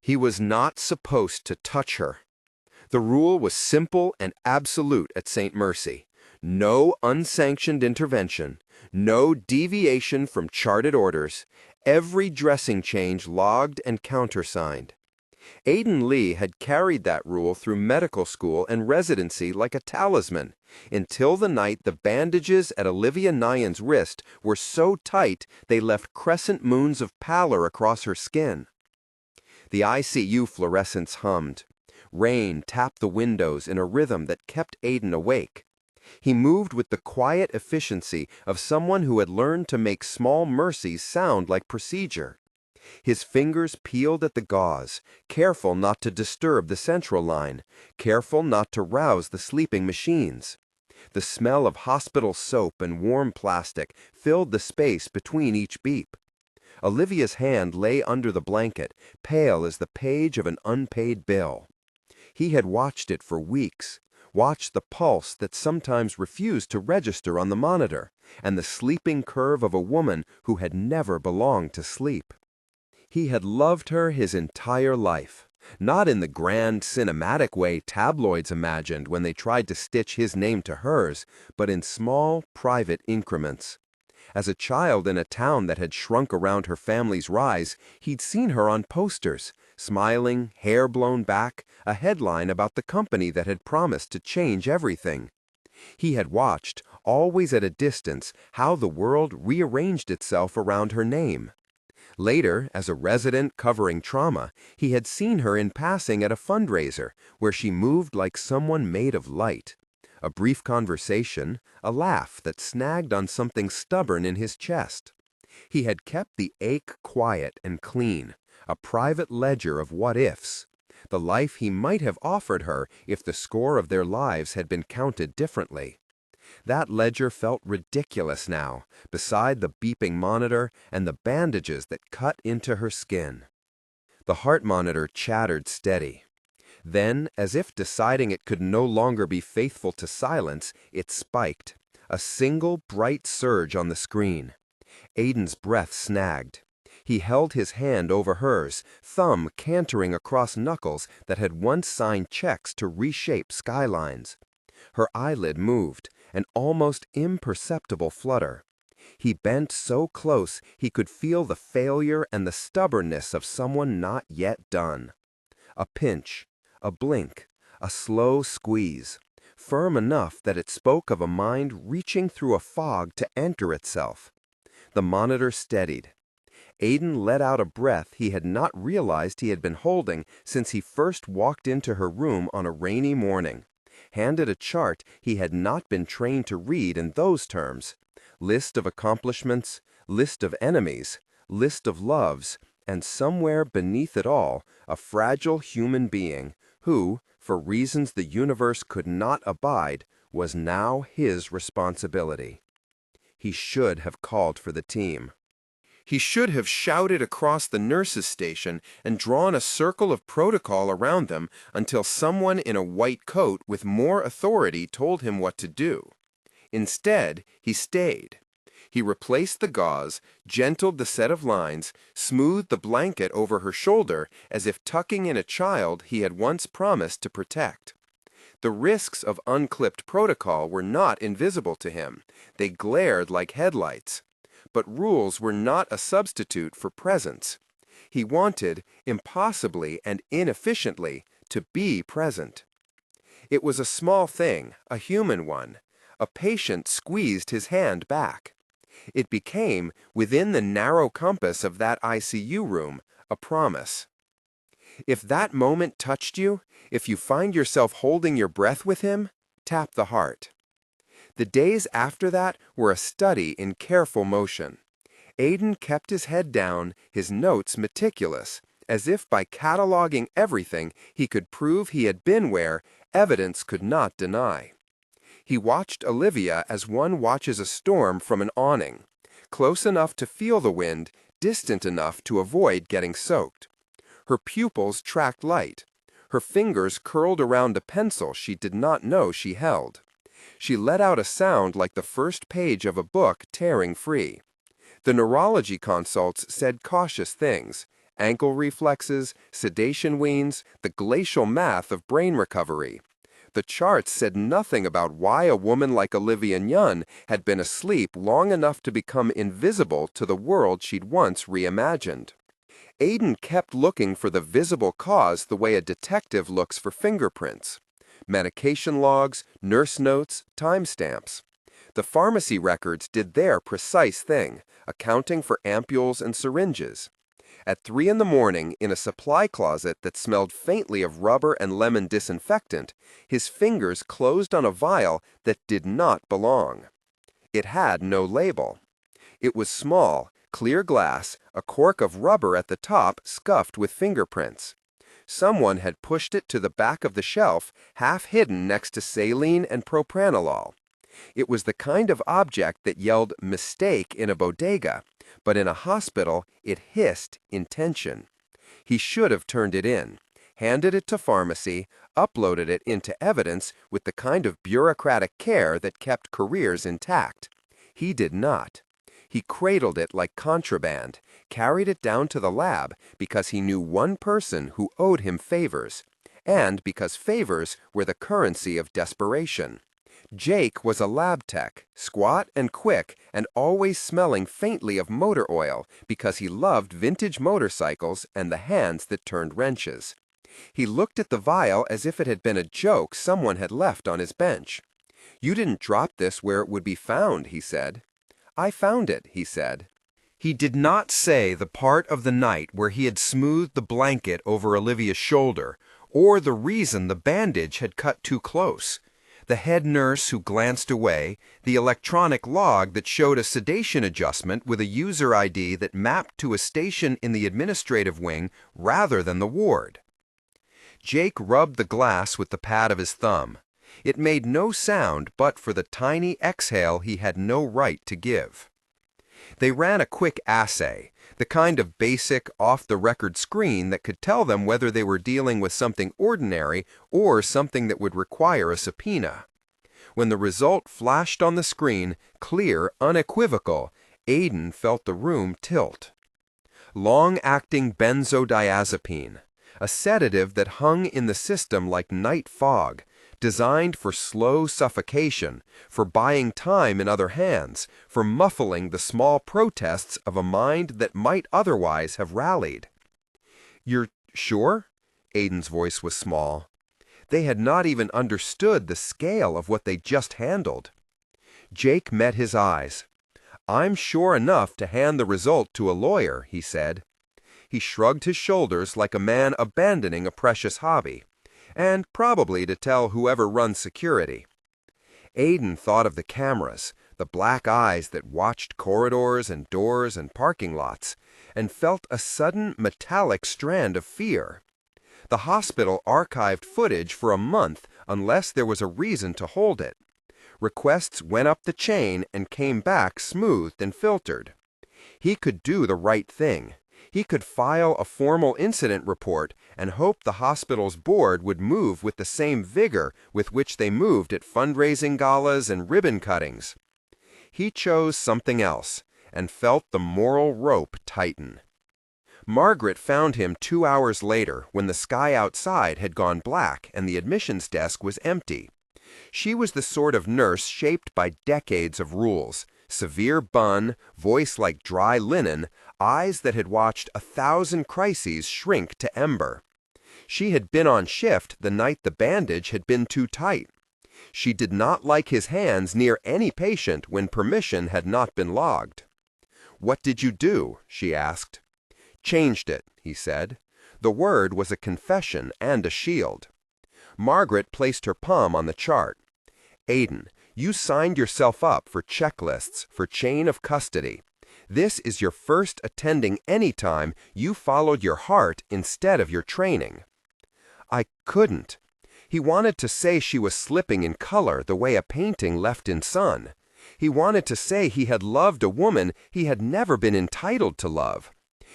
He was not supposed to touch her. The rule was simple and absolute at St. Mercy. No unsanctioned intervention, no deviation from charted orders, every dressing change logged and countersigned. Aiden Lee had carried that rule through medical school and residency like a talisman, until the night the bandages at Olivia Nyen's wrist were so tight they left crescent moons of pallor across her skin. The ICU fluorescents hummed. Rain tapped the windows in a rhythm that kept Aiden awake. He moved with the quiet efficiency of someone who had learned to make small mercies sound like procedure. His fingers peeled at the gauze, careful not to disturb the central line, careful not to rouse the sleeping machines. The smell of hospital soap and warm plastic filled the space between each beep. Olivia's hand lay under the blanket, pale as the page of an unpaid bill. He had watched it for weeks, watched the pulse that sometimes refused to register on the monitor, and the sleeping curve of a woman who had never belonged to sleep. He had loved her his entire life, not in the grand cinematic way tabloids imagined when they tried to stitch his name to hers, but in small, private increments. As a child in a town that had shrunk around her family's rise, he'd seen her on posters, smiling, hair blown back, a headline about the company that had promised to change everything. He had watched, always at a distance, how the world rearranged itself around her name. Later, as a resident covering trauma, he had seen her in passing at a fundraiser where she moved like someone made of light. A brief conversation, a laugh that snagged on something stubborn in his chest. He had kept the ache quiet and clean, a private ledger of what-ifs, the life he might have offered her if the score of their lives had been counted differently. That ledger felt ridiculous now, beside the beeping monitor and the bandages that cut into her skin. The heart monitor chattered steady. Then, as if deciding it could no longer be faithful to silence, it spiked, a single bright surge on the screen. Aiden's breath snagged. He held his hand over hers, thumb cantering across knuckles that had once signed checks to reshape skylines. Her eyelid moved, an almost imperceptible flutter. He bent so close he could feel the failure and the stubbornness of someone not yet done. A pinch, a blink, a slow squeeze, firm enough that it spoke of a mind reaching through a fog to enter itself. The monitor steadied. Aiden let out a breath he had not realized he had been holding since he first walked into her room on a rainy morning. Handed a chart he had not been trained to read in those terms. List of accomplishments, list of enemies, list of loves, and somewhere beneath it all, a fragile human being who, for reasons the universe could not abide, was now his responsibility. He should have called for the team. He should have shouted across the nurses' station and drawn a circle of protocol around them until someone in a white coat with more authority told him what to do. Instead, he stayed. He replaced the gauze, gentled the set of lines, smoothed the blanket over her shoulder as if tucking in a child he had once promised to protect. The risks of unclipped protocol were not invisible to him. They glared like headlights. But rules were not a substitute for presence. He wanted, impossibly and inefficiently, to be present. It was a small thing, a human one. A patient squeezed his hand back. It became, within the narrow compass of that ICU room, a promise. If that moment touched you, if you find yourself holding your breath with him, tap the heart. The days after that were a study in careful motion. Aiden kept his head down, his notes meticulous, as if by cataloging everything he could prove he had been where evidence could not deny. He watched Olivia as one watches a storm from an awning, close enough to feel the wind, distant enough to avoid getting soaked. Her pupils tracked light. Her fingers curled around a pencil she did not know she held. She let out a sound like the first page of a book tearing free. The neurology consults said cautious things, ankle reflexes, sedation weans, the glacial math of brain recovery. The charts said nothing about why a woman like Olivia Nyen had been asleep long enough to become invisible to the world she'd once reimagined. Aiden kept looking for the visible cause the way a detective looks for fingerprints. Medication logs, nurse notes, timestamps. The pharmacy records did their precise thing, accounting for ampules and syringes. At 3 in the morning, in a supply closet that smelled faintly of rubber and lemon disinfectant, his fingers closed on a vial that did not belong. It had no label. It was small, clear glass, a cork of rubber at the top scuffed with fingerprints. Someone had pushed it to the back of the shelf, half hidden next to saline and propranolol. It was the kind of object that yelled mistake in a bodega, but in a hospital it hissed intention. He should have turned it in, handed it to pharmacy, uploaded it into evidence with the kind of bureaucratic care that kept careers intact. He did not. He cradled it like contraband, carried it down to the lab because he knew one person who owed him favors, and because favors were the currency of desperation. Jake was a lab tech, squat and quick and always smelling faintly of motor oil because he loved vintage motorcycles and the hands that turned wrenches. He looked at the vial as if it had been a joke someone had left on his bench. "You didn't drop this where it would be found," he said. "I found it," he said. He did not say the part of the night where he had smoothed the blanket over Olivia's shoulder, or the reason the bandage had cut too close. The head nurse who glanced away, the electronic log that showed a sedation adjustment with a user ID that mapped to a station in the administrative wing rather than the ward. Jake rubbed the glass with the pad of his thumb. It made no sound but for the tiny exhale he had no right to give. They ran a quick assay, the kind of basic, off-the-record screen that could tell them whether they were dealing with something ordinary or something that would require a subpoena. When the result flashed on the screen, clear, unequivocal, Aiden felt the room tilt. Long-acting benzodiazepine, a sedative that hung in the system like night fog, designed for slow suffocation, for buying time in other hands, for muffling the small protests of a mind that might otherwise have rallied. "You're sure?" Aiden's voice was small. They had not even understood the scale of what they just handled. Jake met his eyes. "I'm sure enough to hand the result to a lawyer," he said. He shrugged his shoulders like a man abandoning a precious hobby, and probably to tell whoever runs security. Aiden thought of the cameras, the black eyes that watched corridors and doors and parking lots, and felt a sudden metallic strand of fear. The hospital archived footage for a month unless there was a reason to hold it. Requests went up the chain and came back smoothed and filtered. He could do the right thing. He could file a formal incident report and hope the hospital's board would move with the same vigor with which they moved at fundraising galas and ribbon cuttings. He chose something else and felt the moral rope tighten. Margaret found him 2 hours later when the sky outside had gone black and the admissions desk was empty. She was the sort of nurse shaped by decades of rules, severe bun, voice like dry linen, eyes that had watched 1,000 crises shrink to ember. She had been on shift the night the bandage had been too tight. She did not like his hands near any patient when permission had not been logged. "What did you do?" she asked. "Changed it," he said. The word was a confession and a shield. Margaret placed her palm on the chart. "Aiden, you signed yourself up for checklists for chain of custody. This is your first attending any time you followed your heart instead of your training." "I couldn't." He wanted to say she was slipping in color the way a painting left in sun. He wanted to say he had loved a woman he had never been entitled to love.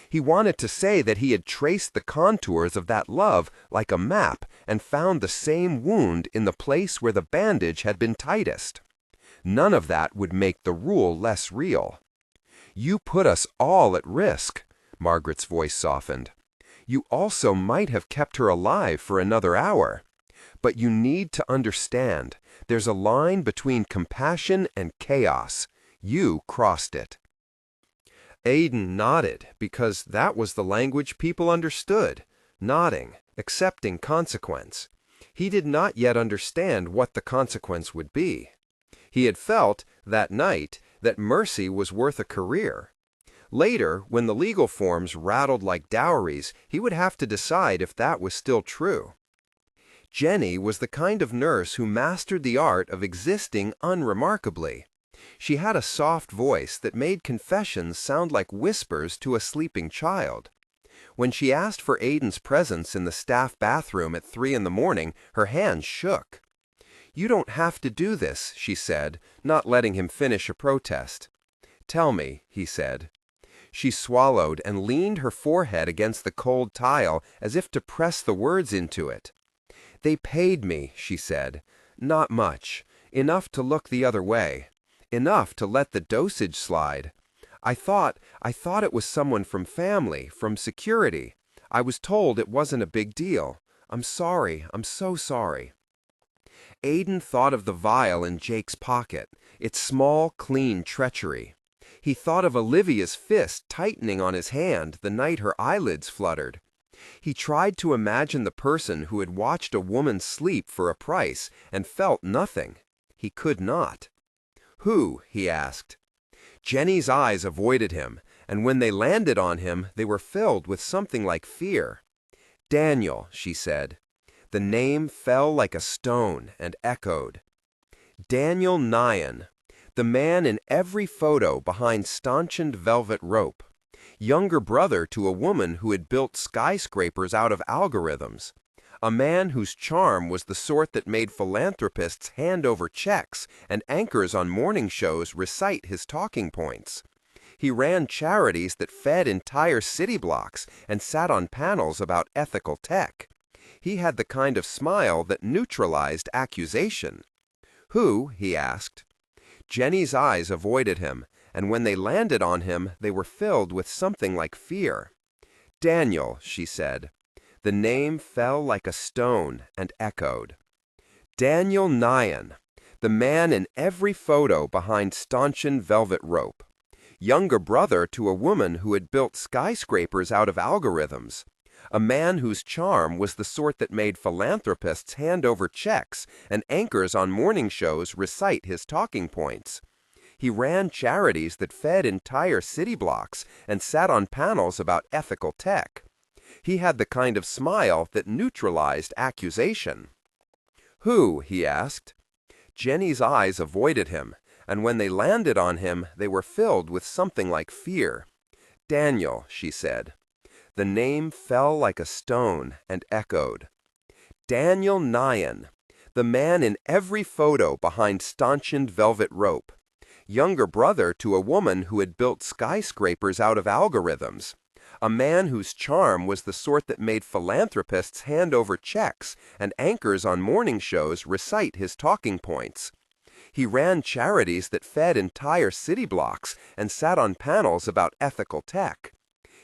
He wanted to say that he had traced the contours of that love like a map and found the same wound in the place where the bandage had been tightest. None of that would make the rule less real. "You put us all at risk," Margaret's voice softened. "You also might have kept her alive for another hour. But you need to understand, there's a line between compassion and chaos. You crossed it." Aiden nodded because that was the language people understood, nodding, accepting consequence. He did not yet understand what the consequence would be. He had felt, that night, that mercy was worth a career. Later, when the legal forms rattled like dowries, he would have to decide if that was still true. Jenny was the kind of nurse who mastered the art of existing unremarkably. She had a soft voice that made confessions sound like whispers to a sleeping child. When she asked for Aiden's presence in the staff bathroom at 3 in the morning, her hands shook. "You don't have to do this," she said, not letting him finish a protest. "Tell me," he said. She swallowed and leaned her forehead against the cold tile as if to press the words into it. "They paid me," she said. "Not much. Enough to look the other way. Enough to let the dosage slide. I thought it was someone from family, from security. I was told it wasn't a big deal. I'm sorry. I'm so sorry." Aiden thought of the vial in Jake's pocket, its small, clean treachery. He thought of Olivia's fist tightening on his hand the night her eyelids fluttered. He tried to imagine the person who had watched a woman sleep for a price and felt nothing. He could not. "Who?" he asked. Jenny's eyes avoided him, and when they landed on him, they were filled with something like fear. "Daniel," she said. The name fell like a stone and echoed. Daniel Nyen, the man in every photo behind stanchioned velvet rope. Younger brother to a woman who had built skyscrapers out of algorithms. A man whose charm was the sort that made philanthropists hand over checks and anchors on morning shows recite his talking points. He ran charities that fed entire city blocks and sat on panels about ethical tech. He had the kind of smile that neutralized accusation. "Who?" he asked. Jenny's eyes avoided him, and when they landed on him, they were filled with something like fear. "Daniel," she said. The name fell like a stone and echoed. Daniel Nyen, the man in every photo behind stanchioned velvet rope. Younger brother to a woman who had built skyscrapers out of algorithms. A man whose charm was the sort that made philanthropists hand over checks and anchors on morning shows recite his talking points. He ran charities that fed entire city blocks and sat on panels about ethical tech. He had the kind of smile that neutralized accusation. "Who?" he asked. Jenny's eyes avoided him, and when they landed on him, they were filled with something like fear. "Daniel," she said. The name fell like a stone and echoed. Daniel Nyen, the man in every photo behind stanchioned velvet rope. Younger brother to a woman who had built skyscrapers out of algorithms. A man whose charm was the sort that made philanthropists hand over checks and anchors on morning shows recite his talking points. He ran charities that fed entire city blocks and sat on panels about ethical tech.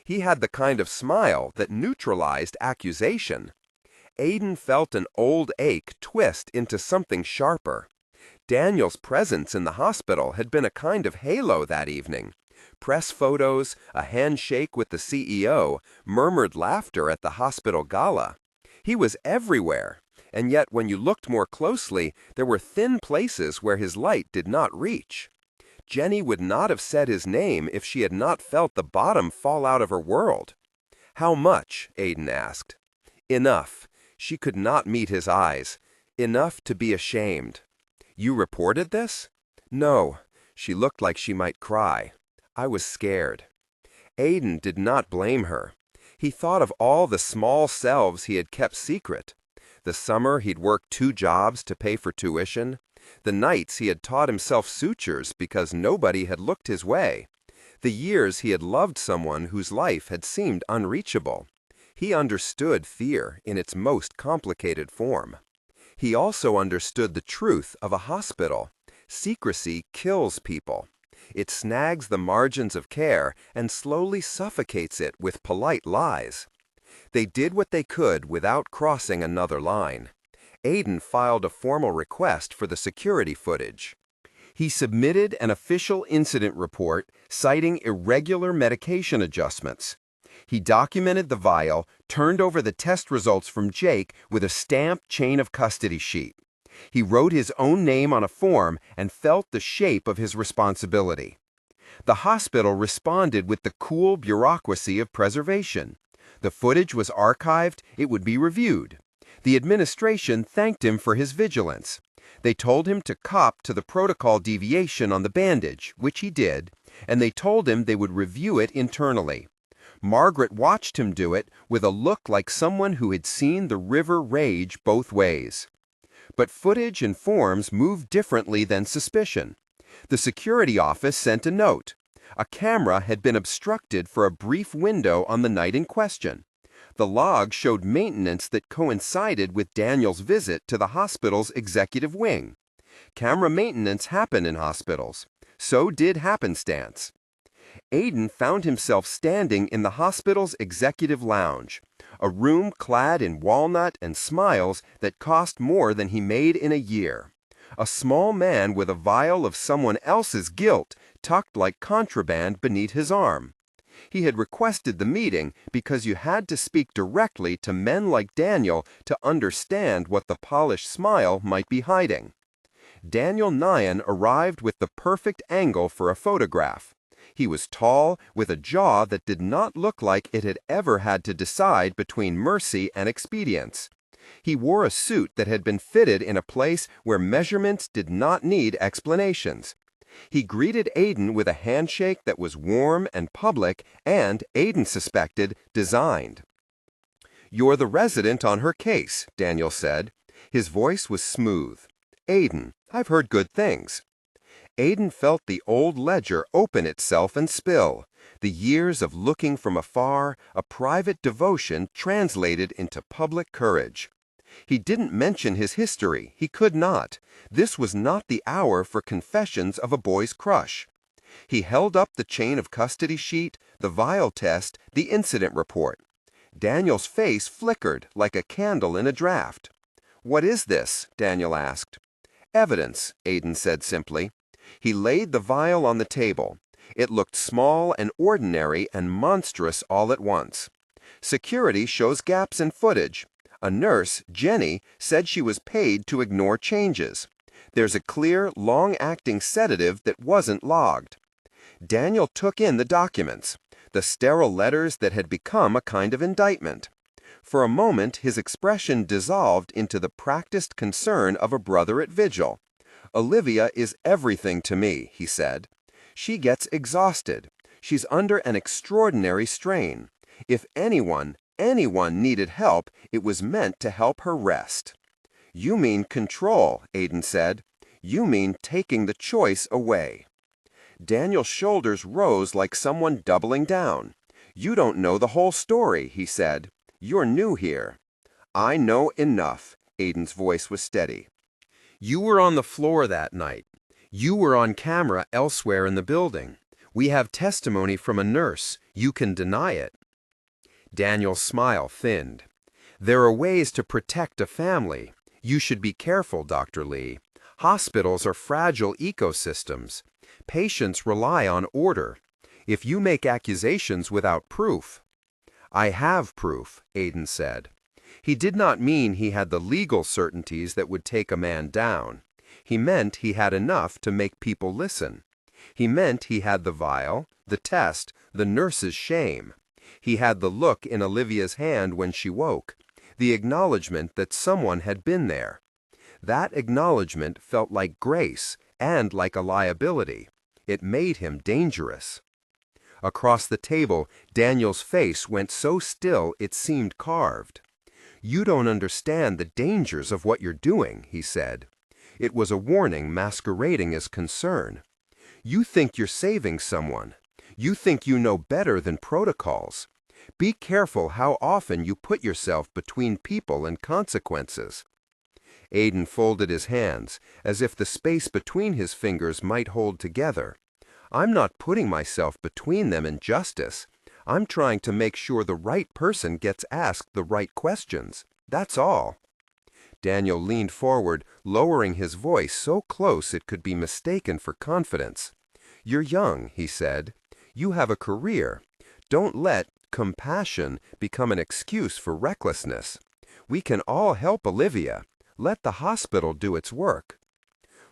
He had the kind of smile that neutralized accusation. Aiden felt an old ache twist into something sharper. Daniel's presence in the hospital had been a kind of halo that evening. Press photos, a handshake with the CEO, murmured laughter at the hospital gala. He was everywhere, and yet when you looked more closely, there were thin places where his light did not reach. Jenny would not have said his name if she had not felt the bottom fall out of her world. "How much?" Aiden asked. "Enough." She could not meet his eyes. "Enough to be ashamed." "You reported this?" "No." She looked like she might cry. "I was scared." Aiden did not blame her. He thought of all the small selves he had kept secret. The summer he'd worked 2 jobs to pay for tuition. The nights he had taught himself sutures because nobody had looked his way. The years he had loved someone whose life had seemed unreachable. He understood fear in its most complicated form. He also understood the truth of a hospital. Secrecy kills people. It snags the margins of care and slowly suffocates it with polite lies. They did what they could without crossing another line. Aiden filed a formal request for the security footage. He submitted an official incident report citing irregular medication adjustments. He documented the vial, turned over the test results from Jake with a stamped chain of custody sheet. He wrote his own name on a form and felt the shape of his responsibility. The hospital responded with the cool bureaucracy of preservation. The footage was archived, it would be reviewed. The administration thanked him for his vigilance. They told him to cop to the protocol deviation on the bandage, which he did, and they told him they would review it internally. Margaret watched him do it with a look like someone who had seen the river rage both ways. But footage and forms move differently than suspicion. The security office sent a note. A camera had been obstructed for a brief window on the night in question. The log showed maintenance that coincided with Daniel's visit to the hospital's executive wing. Camera maintenance happened in hospitals. So did happenstance. Aiden found himself standing in the hospital's executive lounge, a room clad in walnut and smiles that cost more than he made in a year. A small man with a vial of someone else's guilt tucked like contraband beneath his arm. He had requested the meeting because you had to speak directly to men like Daniel to understand what the polished smile might be hiding. Daniel Nyen arrived with the perfect angle for a photograph. He was tall, with a jaw that did not look like it had ever had to decide between mercy and expedience. He wore a suit that had been fitted in a place where measurements did not need explanations. He greeted Aiden with a handshake that was warm and public and, Aiden suspected, designed. "You're the resident on her case," Daniel said. His voice was smooth. "Aiden, I've heard good things." Aiden felt the old ledger open itself and spill, the years of looking from afar, a private devotion translated into public courage. He didn't mention his history. He could not. This was not the hour for confessions of a boy's crush. He held up the chain of custody sheet, the vial test, the incident report. Daniel's face flickered like a candle in a draft. "What is this?" Daniel asked. "Evidence," Aiden said simply. He laid the vial on the table. It looked small and ordinary and monstrous all at once. Security shows gaps in footage. A nurse, Jenny, said she was paid to ignore changes. There's a clear, long-acting sedative that wasn't logged. Daniel took in the documents, the sterile letters that had become a kind of indictment. For a moment, his expression dissolved into the practiced concern of a brother at vigil. "Olivia is everything to me," he said. "She gets exhausted. She's under an extraordinary strain. If anyone needed help, it was meant to help her rest." "You mean control," Aiden said. "You mean taking the choice away." Daniel's shoulders rose like someone doubling down. "You don't know the whole story," he said. "You're new here." "I know enough," Aiden's voice was steady. "You were on the floor that night. You were on camera elsewhere in the building. We have testimony from a nurse. You can deny it." Daniel's smile thinned. "There are ways to protect a family. You should be careful, Dr. Lee. Hospitals are fragile ecosystems. Patients rely on order. If you make accusations without proof—" "I have proof," Aiden said. He did not mean he had the legal certainties that would take a man down. He meant he had enough to make people listen. He meant he had the vial, the test, the nurse's shame. He had the look in Olivia's hand when she woke, the acknowledgement that someone had been there. That acknowledgement felt like grace and like a liability. It made him dangerous. Across the table, Daniel's face went so still it seemed carved. "You don't understand the dangers of what you're doing," he said. It was a warning masquerading as concern. "You think you're saving someone. You think you know better than protocols. Be careful how often you put yourself between people and consequences." Aiden folded his hands, as if the space between his fingers might hold together. I'm not putting myself between them and justice. I'm trying to make sure the right person gets asked the right questions. That's all." Daniel leaned forward, lowering his voice so close it could be mistaken for confidence. "You're young," he said. "You have a career. Don't let compassion become an excuse for recklessness. We can all help Olivia. Let the hospital do its work."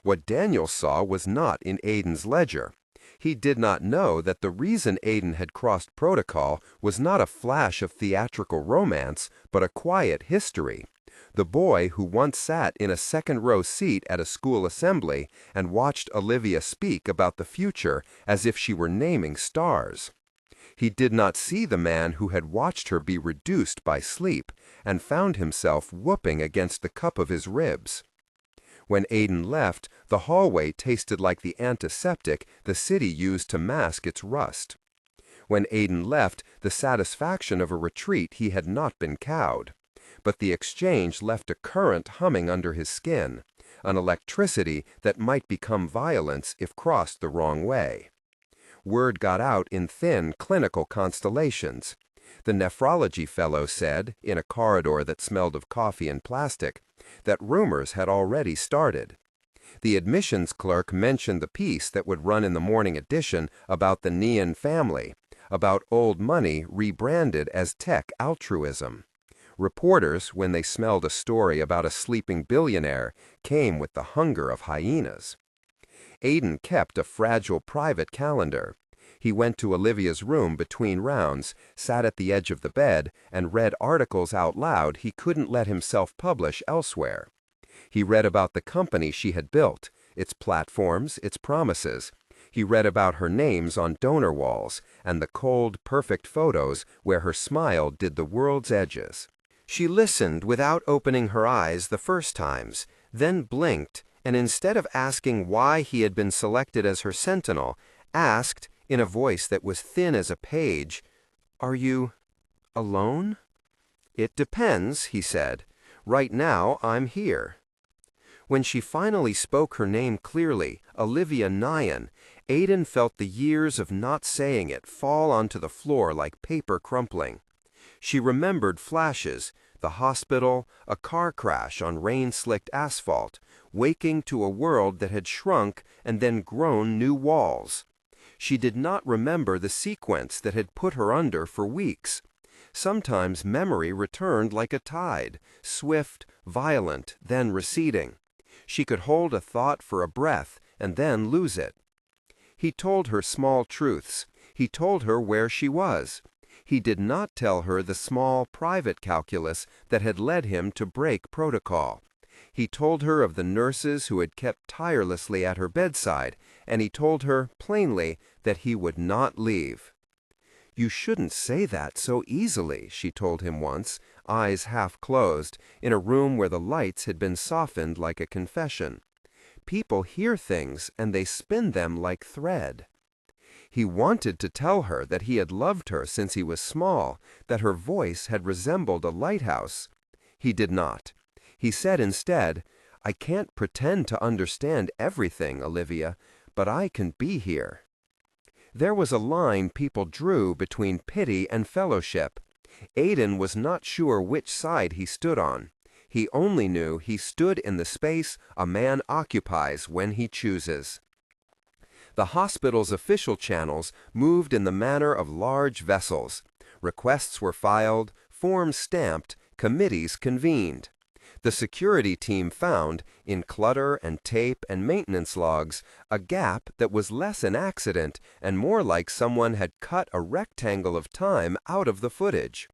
What Daniel saw was not in Aiden's ledger. He did not know that the reason Aiden had crossed protocol was not a flash of theatrical romance, but a quiet history. The boy who once sat in a second-row seat at a school assembly and watched Olivia speak about the future as if she were naming stars. He did not see the man who had watched her be reduced by sleep and found himself whooping against the cup of his ribs. When Aiden left, the hallway tasted like the antiseptic the city used to mask its rust. When Aiden left, the satisfaction of a retreat he had not been cowed. But the exchange left a current humming under his skin, an electricity that might become violence if crossed the wrong way. Word got out in thin clinical constellations. The nephrology fellow said, in a corridor that smelled of coffee and plastic, that rumors had already started. The admissions clerk mentioned the piece that would run in the morning edition about the Nyen family, about old money rebranded as tech altruism. Reporters, when they smelled a story about a sleeping billionaire, came with the hunger of hyenas. Aiden kept a fragile private calendar. He went to Olivia's room between rounds, sat at the edge of the bed, and read articles out loud he couldn't let himself publish elsewhere. He read about the company she had built, its platforms, its promises. He read about her names on donor walls and the cold, perfect photos where her smile did the world's edges. She listened without opening her eyes the first times, then blinked, and instead of asking why he had been selected as her sentinel, asked, in a voice that was thin as a page, "Are you alone?" "It depends," he said. "Right now, I'm here." When she finally spoke her name clearly, Olivia Nyen, Aiden felt the years of not saying it fall onto the floor like paper crumpling. She remembered flashes, the hospital, a car crash on rain-slicked asphalt, waking to a world that had shrunk and then grown new walls. She did not remember the sequence that had put her under for weeks. Sometimes memory returned like a tide, swift, violent, then receding. She could hold a thought for a breath and then lose it. He told her small truths. He told her where she was. He did not tell her the small, private calculus that had led him to break protocol. He told her of the nurses who had kept tirelessly at her bedside, and he told her, plainly, that he would not leave. "You shouldn't say that so easily," she told him once, eyes half closed, in a room where the lights had been softened like a confession. "People hear things, and they spin them like thread." He wanted to tell her that he had loved her since he was small, that her voice had resembled a lighthouse. He did not. He said instead, "I can't pretend to understand everything, Olivia, but I can be here." There was a line people drew between pity and fellowship. Aiden was not sure which side he stood on. He only knew he stood in the space a man occupies when he chooses. The hospital's official channels moved in the manner of large vessels. Requests were filed, forms stamped, committees convened. The security team found, in clutter and tape and maintenance logs, a gap that was less an accident and more like someone had cut a rectangle of time out of the footage.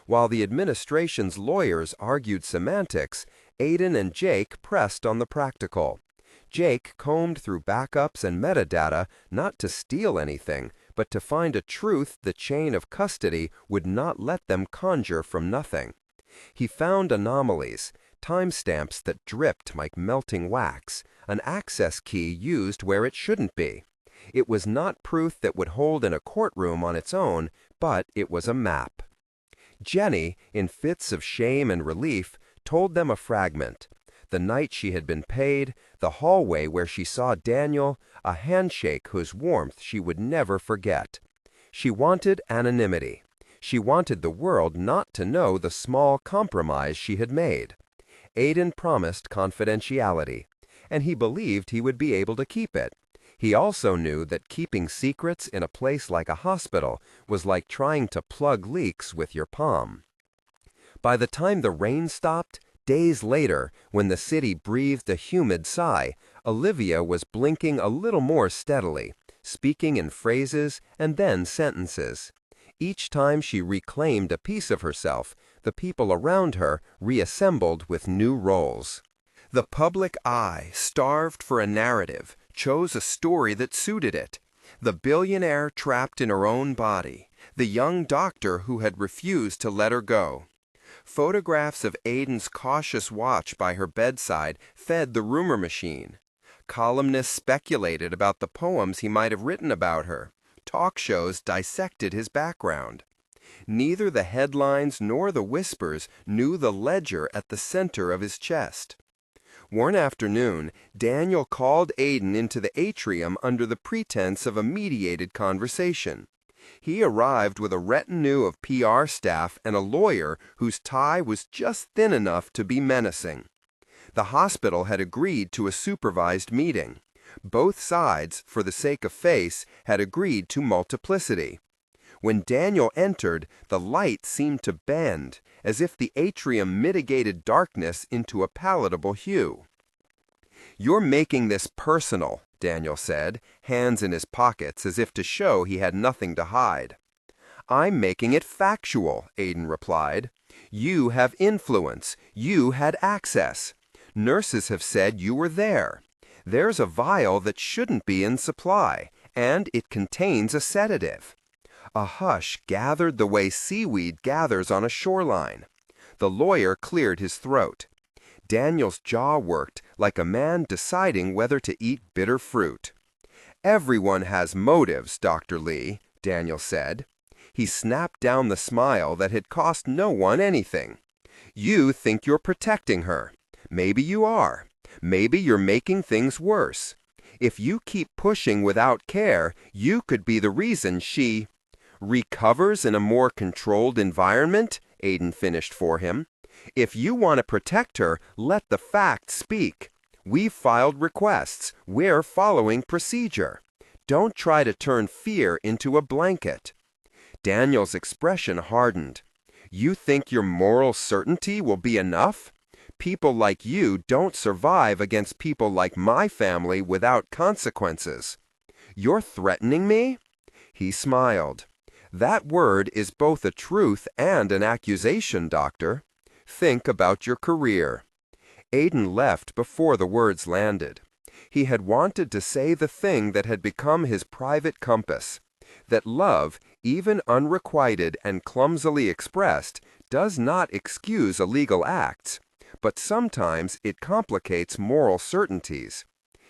While the administration's lawyers argued semantics, Aiden and Jake pressed on the practical. Jake combed through backups and metadata not to steal anything, but to find a truth the chain of custody would not let them conjure from nothing. He found anomalies, timestamps that dripped like melting wax, an access key used where it shouldn't be. It was not proof that would hold in a courtroom on its own, but it was a map. Jenny, in fits of shame and relief, told them a fragment. the night she had been paid, the hallway where she saw Daniel, a handshake whose warmth she would never forget. She wanted anonymity. She wanted the world not to know the small compromise she had made. Aiden promised confidentiality, and he believed he would be able to keep it. He also knew that keeping secrets in a place like a hospital was like trying to plug leaks with your palm. By the time the rain stopped, days later, when the city breathed a humid sigh, Olivia was blinking a little more steadily, speaking in phrases and then sentences. Each time she reclaimed a piece of herself, the people around her reassembled with new roles. The public eye, starved for a narrative, chose a story that suited it. The billionaire trapped in her own body, the young doctor who had refused to let her go. Photographs of Aiden's cautious watch by her bedside fed the rumor machine. Columnists speculated about the poems he might have written about her. Talk shows dissected his background. Neither the headlines nor the whispers knew the ledger at the center of his chest. One afternoon, Daniel called Aiden into the atrium under the pretense of a mediated conversation. He arrived with a retinue of PR staff and a lawyer whose tie was just thin enough to be menacing. The hospital had agreed to a supervised meeting. Both sides, for the sake of face, had agreed to multiplicity. When Daniel entered, the light seemed to bend, as if the atrium mitigated darkness into a palatable hue. "You're making this personal," Daniel said, hands in his pockets as if to show he had nothing to hide. "I'm making it factual," Aiden replied. "You have influence. You had access. Nurses have said you were there. There's a vial that shouldn't be in supply, and it contains a sedative." A hush gathered the way seaweed gathers on a shoreline. The lawyer cleared his throat. Daniel's jaw worked like a man deciding whether to eat bitter fruit. "Everyone has motives, Dr. Lee," Daniel said. He snapped down the smile that had cost no one anything. "You think you're protecting her. Maybe you are. Maybe you're making things worse. If you keep pushing without care, you could be the reason she recovers in a more controlled environment," Aiden finished for him. "If you want to protect her, let the facts speak. We've filed requests. We're following procedure. Don't try to turn fear into a blanket." Daniel's expression hardened. "You think your moral certainty will be enough? People like you don't survive against people like my family without consequences. You're threatening me?" He smiled. "That word is both a truth and an accusation, Doctor. Think about your career." Aiden left before the words landed. He had wanted to say the thing that had become his private compass, that love, even unrequited and clumsily expressed, does not excuse illegal acts, but sometimes it complicates moral certainties.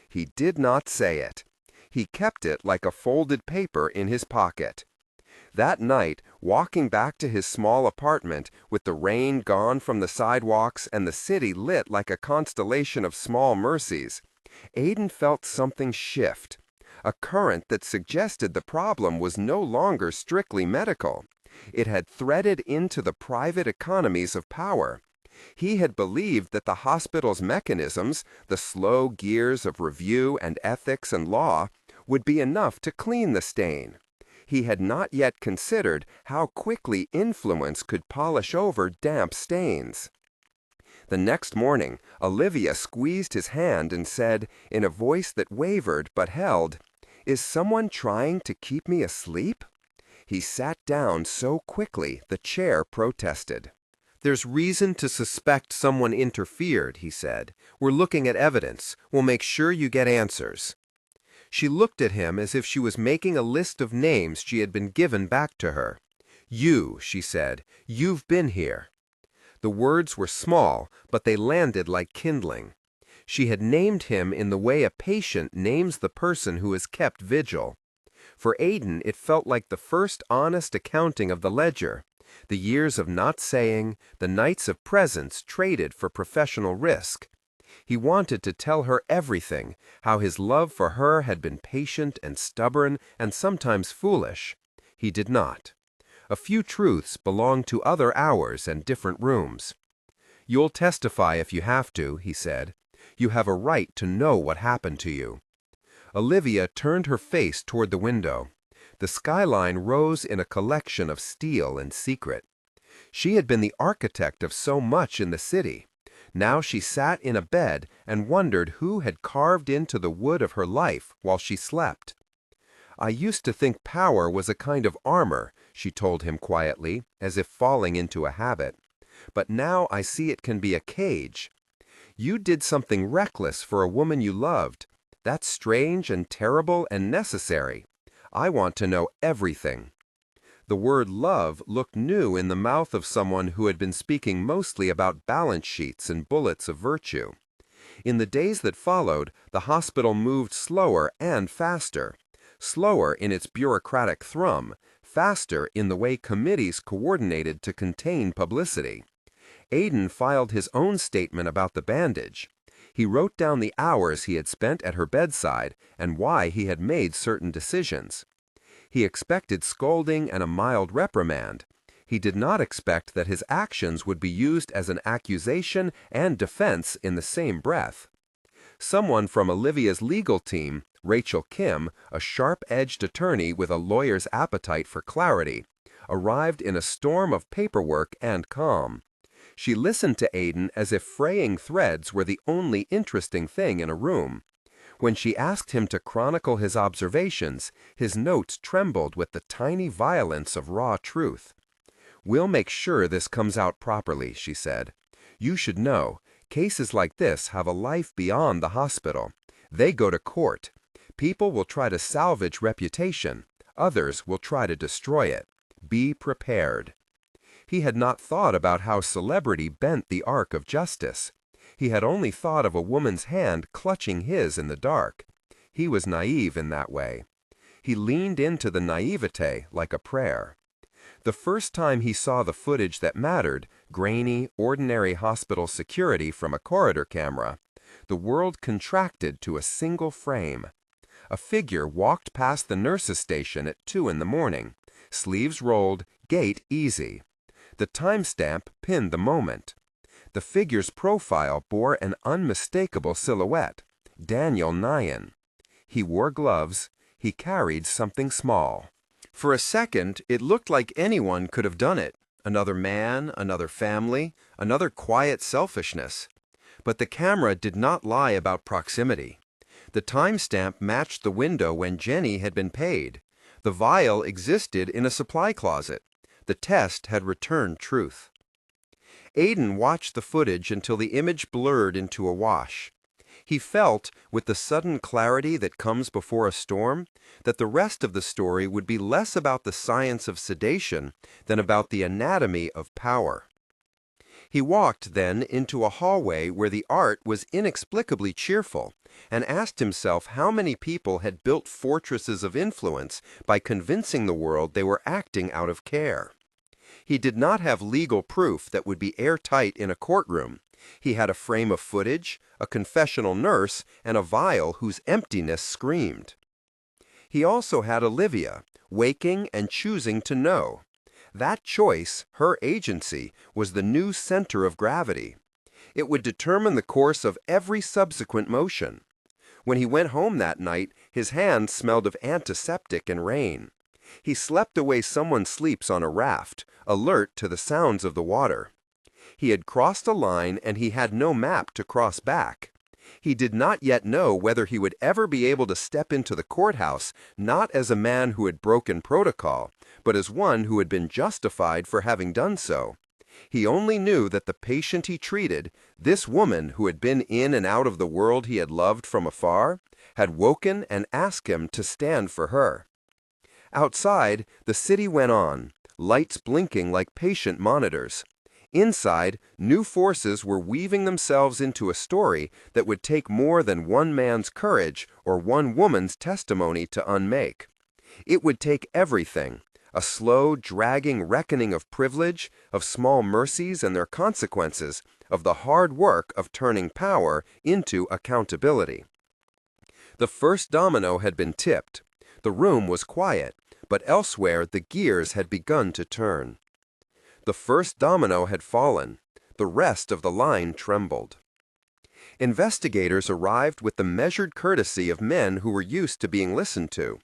He did not say it. He kept it like a folded paper in his pocket. That night, walking back to his small apartment, with the rain gone from the sidewalks and the city lit like a constellation of small mercies, Aiden felt something shift, a current that suggested the problem was no longer strictly medical. It had threaded into the private economies of power. He had believed that the hospital's mechanisms, the slow gears of review and ethics and law, would be enough to clean the stain. He had not yet considered how quickly influence could polish over damp stains. The next morning, Olivia squeezed his hand and said, in a voice that wavered but held, "Is someone trying to keep me asleep?" He sat down so quickly the chair protested. "There's reason to suspect someone interfered," he said. "We're looking at evidence. We'll make sure you get answers." She looked at him as if she was making a list of names she had been given back to her. "You," she said, "you've been here." The words were small, but they landed like kindling. She had named him in the way a patient names the person who has kept vigil. For Aiden, it felt like the first honest accounting of the ledger, the years of not saying, the nights of presence traded for professional risk. He wanted to tell her everything, how his love for her had been patient and stubborn and sometimes foolish. He did not. A few truths belonged to other hours and different rooms. "You'll testify if you have to," he said. "You have a right to know what happened to you." Olivia turned her face toward the window. The skyline rose in a collection of steel and secret. She had been the architect of so much in the city. Now she sat in a bed and wondered who had carved into the wood of her life while she slept. "I used to think power was a kind of armor," she told him quietly, as if falling into a habit. "But now I see it can be a cage. You did something reckless for a woman you loved. That's strange and terrible and necessary. I want to know everything." The word love looked new in the mouth of someone who had been speaking mostly about balance sheets and bullets of virtue. In the days that followed, the hospital moved slower and faster. Slower in its bureaucratic thrum, faster in the way committees coordinated to contain publicity. Aiden filed his own statement about the bandage. He wrote down the hours he had spent at her bedside and why he had made certain decisions. He expected scolding and a mild reprimand. He did not expect that his actions would be used as an accusation and defense in the same breath. Someone from Olivia's legal team, Rachel Kim, a sharp-edged attorney with a lawyer's appetite for clarity, arrived in a storm of paperwork and calm. She listened to Aiden as if fraying threads were the only interesting thing in a room. When she asked him to chronicle his observations, his notes trembled with the tiny violence of raw truth. "We'll make sure this comes out properly," she said. "You should know, cases like this have a life beyond the hospital. They go to court. People will try to salvage reputation. Others will try to destroy it. Be prepared." He had not thought about how celebrity bent the arc of justice. He had only thought of a woman's hand clutching his in the dark. He was naive in that way. He leaned into the naivete like a prayer. The first time he saw the footage that mattered, grainy, ordinary hospital security from a corridor camera, the world contracted to a single frame. A figure walked past the nurse's station at 2 in the morning, sleeves rolled, gait easy. The timestamp pinned the moment. The figure's profile bore an unmistakable silhouette, Daniel Nyen. He wore gloves. He carried something small. For a second, it looked like anyone could have done it. Another man, another family, another quiet selfishness. But the camera did not lie about proximity. The timestamp matched the window when Jenny had been paid. The vial existed in a supply closet. The test had returned truth. Aiden watched the footage until the image blurred into a wash. He felt, with the sudden clarity that comes before a storm, that the rest of the story would be less about the science of sedation than about the anatomy of power. He walked then into a hallway where the art was inexplicably cheerful, and asked himself how many people had built fortresses of influence by convincing the world they were acting out of care. He did not have legal proof that would be airtight in a courtroom. He had a frame of footage, a confessional nurse, and a vial whose emptiness screamed. He also had Olivia, waking and choosing to know. That choice, her agency, was the new center of gravity. It would determine the course of every subsequent motion. When he went home that night, his hands smelled of antiseptic and rain. He slept the way someone sleeps on a raft, alert to the sounds of the water. He had crossed a line and he had no map to cross back. He did not yet know whether he would ever be able to step into the courthouse, not as a man who had broken protocol, but as one who had been justified for having done so. He only knew that the patient he treated, this woman who had been in and out of the world he had loved from afar, had woken and asked him to stand for her. Outside, the city went on, lights blinking like patient monitors. Inside, new forces were weaving themselves into a story that would take more than one man's courage or one woman's testimony to unmake. It would take everything, a slow, dragging reckoning of privilege, of small mercies and their consequences, of the hard work of turning power into accountability. The first domino had been tipped. The room was quiet, but elsewhere the gears had begun to turn. The first domino had fallen. The rest of the line trembled. Investigators arrived with the measured courtesy of men who were used to being listened to.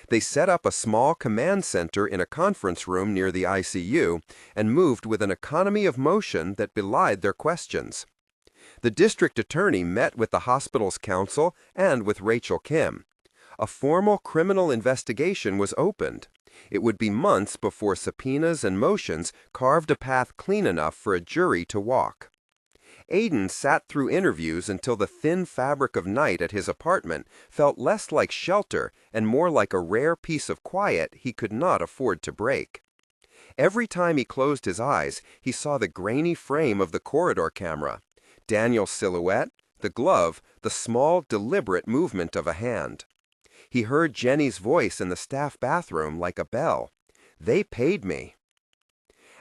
They set up a small command center in a conference room near the ICU and moved with an economy of motion that belied their questions. The district attorney met with the hospital's counsel and with Rachel Kim. A formal criminal investigation was opened. It would be months before subpoenas and motions carved a path clean enough for a jury to walk. Aiden sat through interviews until the thin fabric of night at his apartment felt less like shelter and more like a rare piece of quiet he could not afford to break. Every time he closed his eyes, he saw the grainy frame of the corridor camera, Daniel's silhouette, the glove, the small, deliberate movement of a hand. He heard Jenny's voice in the staff bathroom like a bell. "They paid me."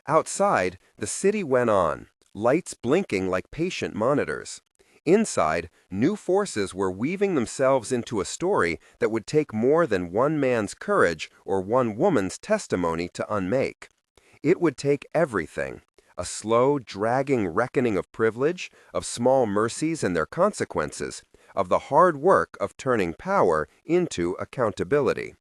Outside, the city went on, lights blinking like patient monitors. Inside, new forces were weaving themselves into a story that would take more than one man's courage or one woman's testimony to unmake. It would take everything. A slow, dragging reckoning of privilege, of small mercies and their consequences, of the hard work of turning power into accountability.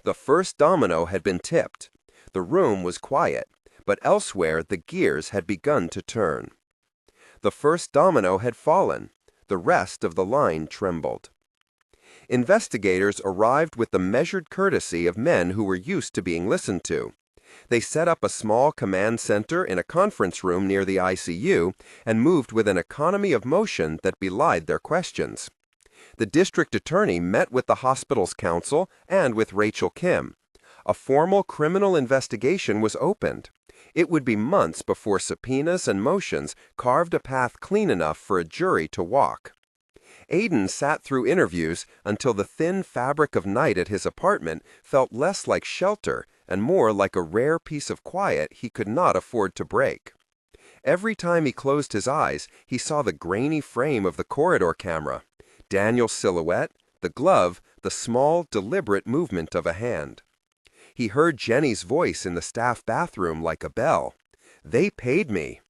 The first domino had been tipped. The room was quiet, but elsewhere the gears had begun to turn. The first domino had fallen. The rest of the line trembled. Investigators arrived with the measured courtesy of men who were used to being listened to. They set up a small command center in a conference room near the ICU and moved with an economy of motion that belied their questions. The district attorney met with the hospital's counsel and with Rachel Kim. A formal criminal investigation was opened. It would be months before subpoenas and motions carved a path clean enough for a jury to walk. Aiden sat through interviews until the thin fabric of night at his apartment felt less like shelter and more like a rare piece of quiet he could not afford to break. Every time he closed his eyes, he saw the grainy frame of the corridor camera, Daniel's silhouette, the glove, the small, deliberate movement of a hand. He heard Jenny's voice in the staff bathroom like a bell. "They paid me."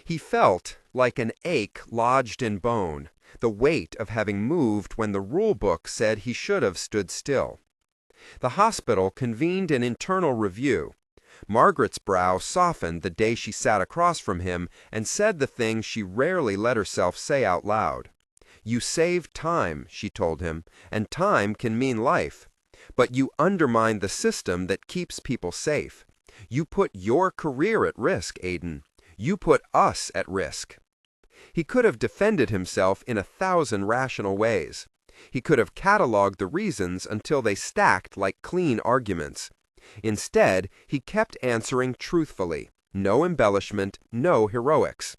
He felt like an ache lodged in bone, the weight of having moved when the rule book said he should have stood still. The hospital convened an internal review. Margaret's brow softened the day she sat across from him and said the thing she rarely let herself say out loud. "You saved time," she told him, "and time can mean life. But you undermine the system that keeps people safe. You put your career at risk, Aiden. You put us at risk." He could have defended himself in 1,000 rational ways. He could have cataloged the reasons until they stacked like clean arguments. Instead, he kept answering truthfully. No embellishment, no heroics.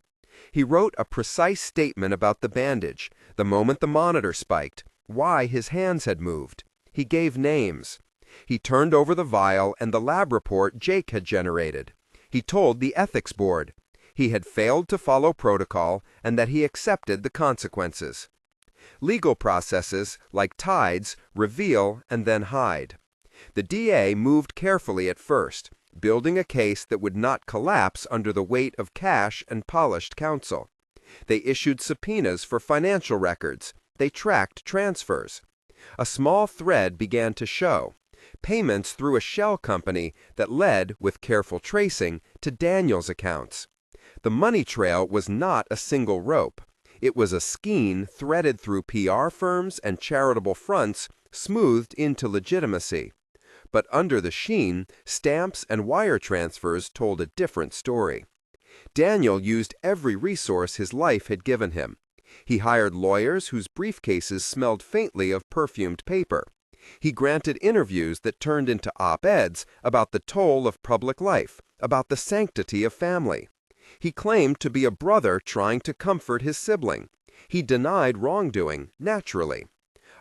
He wrote a precise statement about the bandage, the moment the monitor spiked, why his hands had moved. He gave names. He turned over the vial and the lab report Jake had generated. He told the ethics board he had failed to follow protocol and that he accepted the consequences. Legal processes, like tides, reveal and then hide. The DA moved carefully at first, building a case that would not collapse under the weight of cash and polished counsel. They issued subpoenas for financial records. They tracked transfers. A small thread began to show. Payments through a shell company that led, with careful tracing, to Daniel's accounts. The money trail was not a single rope. It was a skein threaded through PR firms and charitable fronts, smoothed into legitimacy. But under the sheen, stamps and wire transfers told a different story. Daniel used every resource his life had given him. He hired lawyers whose briefcases smelled faintly of perfumed paper. He granted interviews that turned into op-eds about the toll of public life, about the sanctity of family. He claimed to be a brother trying to comfort his sibling. He denied wrongdoing, naturally.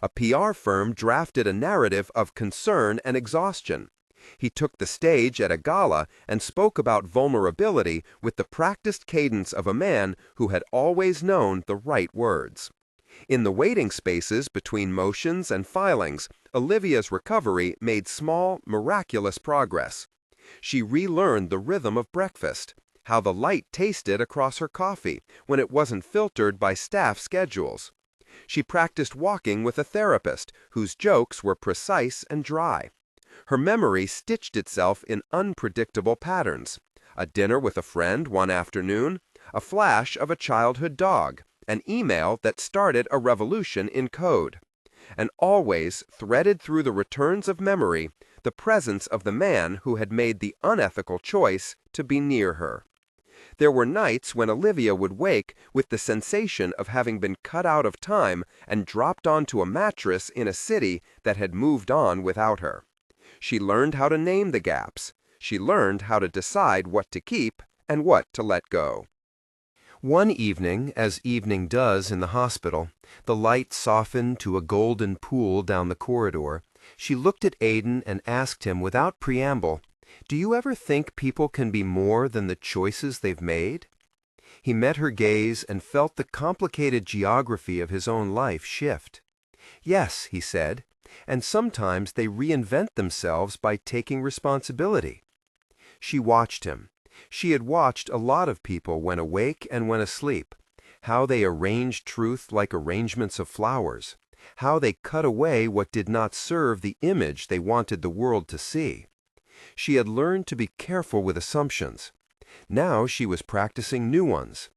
A PR firm drafted a narrative of concern and exhaustion. He took the stage at a gala and spoke about vulnerability with the practiced cadence of a man who had always known the right words. In the waiting spaces between motions and filings, Olivia's recovery made small, miraculous progress. She relearned the rhythm of breakfast, how the light tasted across her coffee when it wasn't filtered by staff schedules. She practiced walking with a therapist whose jokes were precise and dry. Her memory stitched itself in unpredictable patterns. A dinner with a friend one afternoon, a flash of a childhood dog, an email that started a revolution in code. And always, threaded through the returns of memory, the presence of the man who had made the unethical choice to be near her. There were nights when Olivia would wake with the sensation of having been cut out of time and dropped onto a mattress in a city that had moved on without her. She learned how to name the gaps. She learned how to decide what to keep and what to let go. One evening, as evening does in the hospital, the light softened to a golden pool down the corridor. She looked at Aiden and asked him without preamble, "Do you ever think people can be more than the choices they've made?" He met her gaze and felt the complicated geography of his own life shift. "Yes," he said, "and sometimes they reinvent themselves by taking responsibility." She watched him. She had watched a lot of people when awake and when asleep, how they arranged truth like arrangements of flowers, how they cut away what did not serve the image they wanted the world to see. She had learned to be careful with assumptions. Now she was practicing new ones,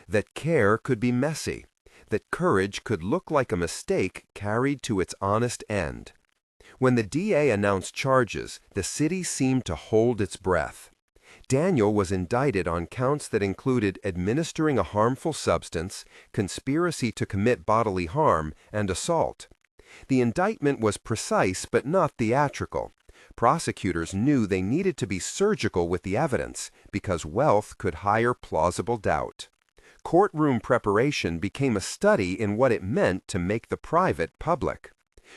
that care could be messy, that courage could look like a mistake carried to its honest end. When the DA announced charges, the city seemed to hold its breath. Daniel was indicted on counts that included administering a harmful substance, conspiracy to commit bodily harm, and assault. The indictment was precise but not theatrical. Prosecutors knew they needed to be surgical with the evidence because wealth could hire plausible doubt. Courtroom preparation became a study in what it meant to make the private public.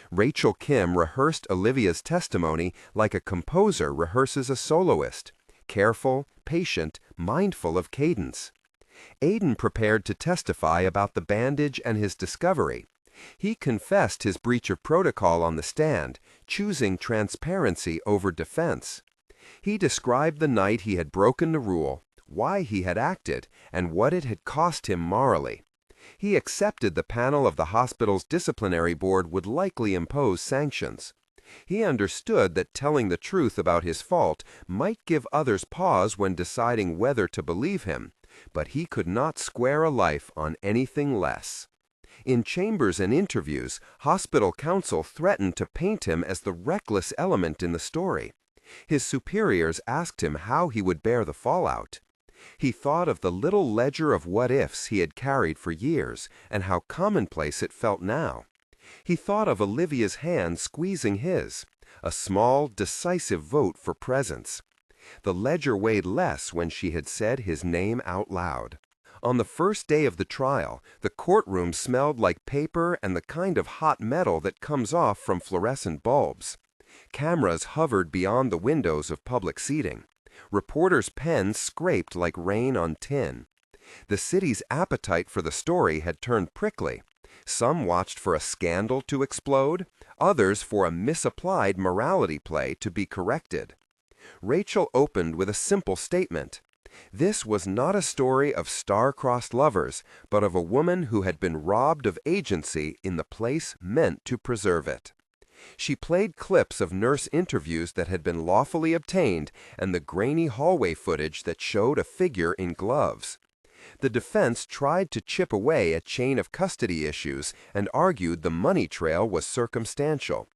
Rachel Kim rehearsed Olivia's testimony like a composer rehearses a soloist. Careful, patient, mindful of cadence. Aiden prepared to testify about the bandage and his discovery. He confessed his breach of protocol on the stand, choosing transparency over defense. He described the night he had broken the rule, why he had acted, and what it had cost him morally. He accepted the panel of the hospital's disciplinary board would likely impose sanctions. He understood that telling the truth about his fault might give others pause when deciding whether to believe him, but he could not square a life on anything less. In chambers and interviews, hospital counsel threatened to paint him as the reckless element in the story. His superiors asked him how he would bear the fallout. He thought of the little ledger of what-ifs he had carried for years and how commonplace it felt now. He thought of Olivia's hand squeezing his, a small, decisive vote for presence. The ledger weighed less when she had said his name out loud. On the first day of the trial, the courtroom smelled like paper and the kind of hot metal that comes off from fluorescent bulbs. Cameras hovered beyond the windows of public seating. Reporters' pens scraped like rain on tin. The city's appetite for the story had turned prickly. Some watched for a scandal to explode, others for a misapplied morality play to be corrected. Rachel opened with a simple statement. This was not a story of star-crossed lovers, but of a woman who had been robbed of agency in the place meant to preserve it. She played clips of nurse interviews that had been lawfully obtained and the grainy hallway footage that showed a figure in gloves. The defense tried to chip away at chain of custody issues and argued the money trail was circumstantial.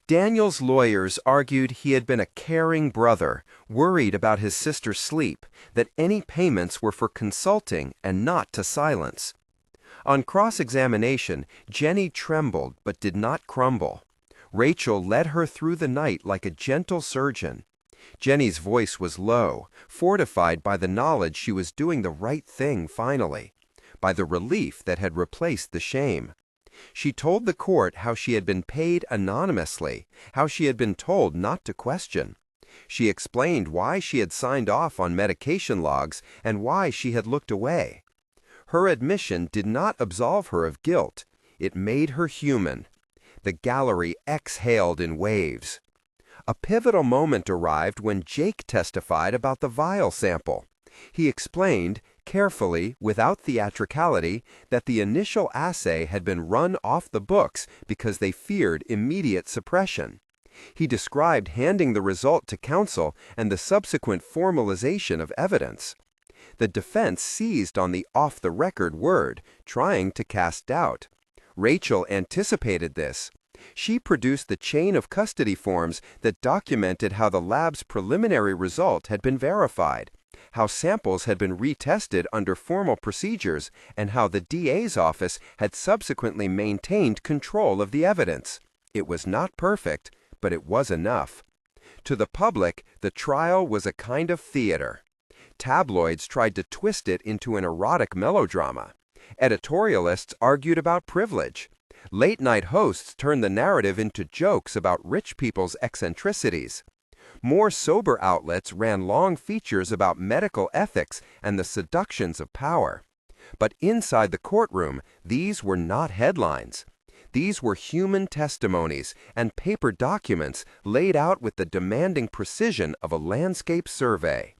Daniel's lawyers argued he had been a caring brother, worried about his sister's sleep, that any payments were for consulting and not to silence. On cross-examination, Jenny trembled but did not crumble. Rachel led her through the night like a gentle surgeon. Jenny's voice was low, fortified by the knowledge she was doing the right thing finally, by the relief that had replaced the shame. She told the court how she had been paid anonymously, how she had been told not to question. She explained why she had signed off on medication logs and why she had looked away. Her admission did not absolve her of guilt. It made her human. The gallery exhaled in waves. A pivotal moment arrived when Jake testified about the vial sample. He explained, carefully, without theatricality, that the initial assay had been run off the books because they feared immediate suppression. He described handing the result to counsel and the subsequent formalization of evidence. The defense seized on the off-the-record word, trying to cast doubt. Rachel anticipated this. She produced the chain of custody forms that documented how the lab's preliminary result had been verified, how samples had been retested under formal procedures, and how the DA's office had subsequently maintained control of the evidence. It was not perfect, but it was enough. To the public, the trial was a kind of theater. Tabloids tried to twist it into an erotic melodrama. Editorialists argued about privilege. Late-night hosts turned the narrative into jokes about rich people's eccentricities. More sober outlets ran long features about medical ethics and the seductions of power. But inside the courtroom, these were not headlines. These were human testimonies and paper documents laid out with the demanding precision of a landscape survey.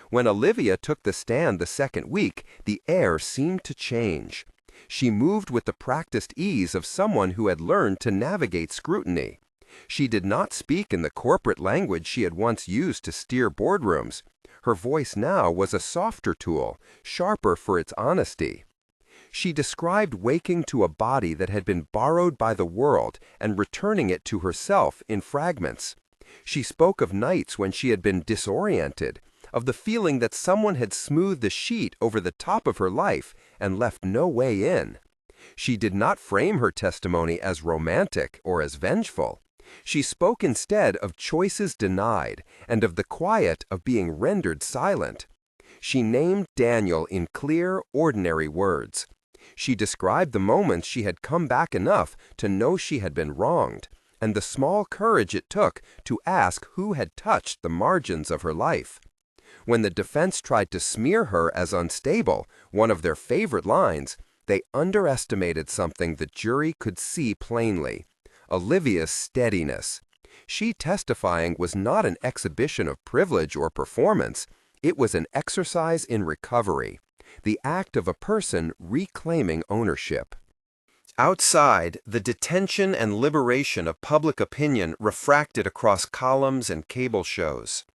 When Olivia took the stand the second week, the air seemed to change. She moved with the practiced ease of someone who had learned to navigate scrutiny. She did not speak in the corporate language she had once used to steer boardrooms. Her voice now was a softer tool, sharper for its honesty. She described waking to a body that had been borrowed by the world and returning it to herself in fragments. She spoke of nights when she had been disoriented, of the feeling that someone had smoothed the sheet over the top of her life and left no way in. She did not frame her testimony as romantic or as vengeful. She spoke instead of choices denied and of the quiet of being rendered silent. She named Daniel in clear, ordinary words. She described the moments she had come back enough to know she had been wronged, and the small courage it took to ask who had touched the margins of her life. When the defense tried to smear her as unstable, one of their favorite lines, they underestimated something the jury could see plainly: Olivia's steadiness. She testifying was not an exhibition of privilege or performance. It was an exercise in recovery, the act of a person reclaiming ownership. Outside, the detention and liberation of public opinion refracted across columns and cable shows.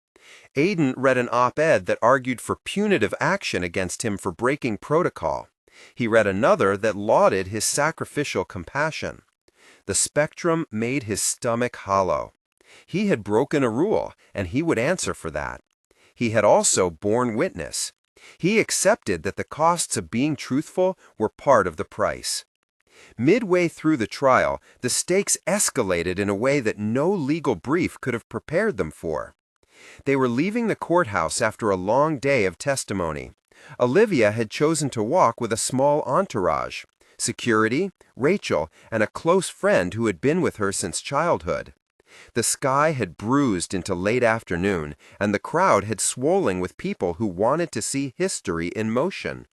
Aiden read an op-ed that argued for punitive action against him for breaking protocol. He read another that lauded his sacrificial compassion. The spectrum made his stomach hollow. He had broken a rule, and he would answer for that. He had also borne witness. He accepted that the costs of being truthful were part of the price. Midway through the trial, the stakes escalated in a way that no legal brief could have prepared them for. They were leaving the courthouse after a long day of testimony. Olivia had chosen to walk with a small entourage: security, Rachel, and a close friend who had been with her since childhood. The sky had bruised into late afternoon, and the crowd had swollen with people who wanted to see history in motion.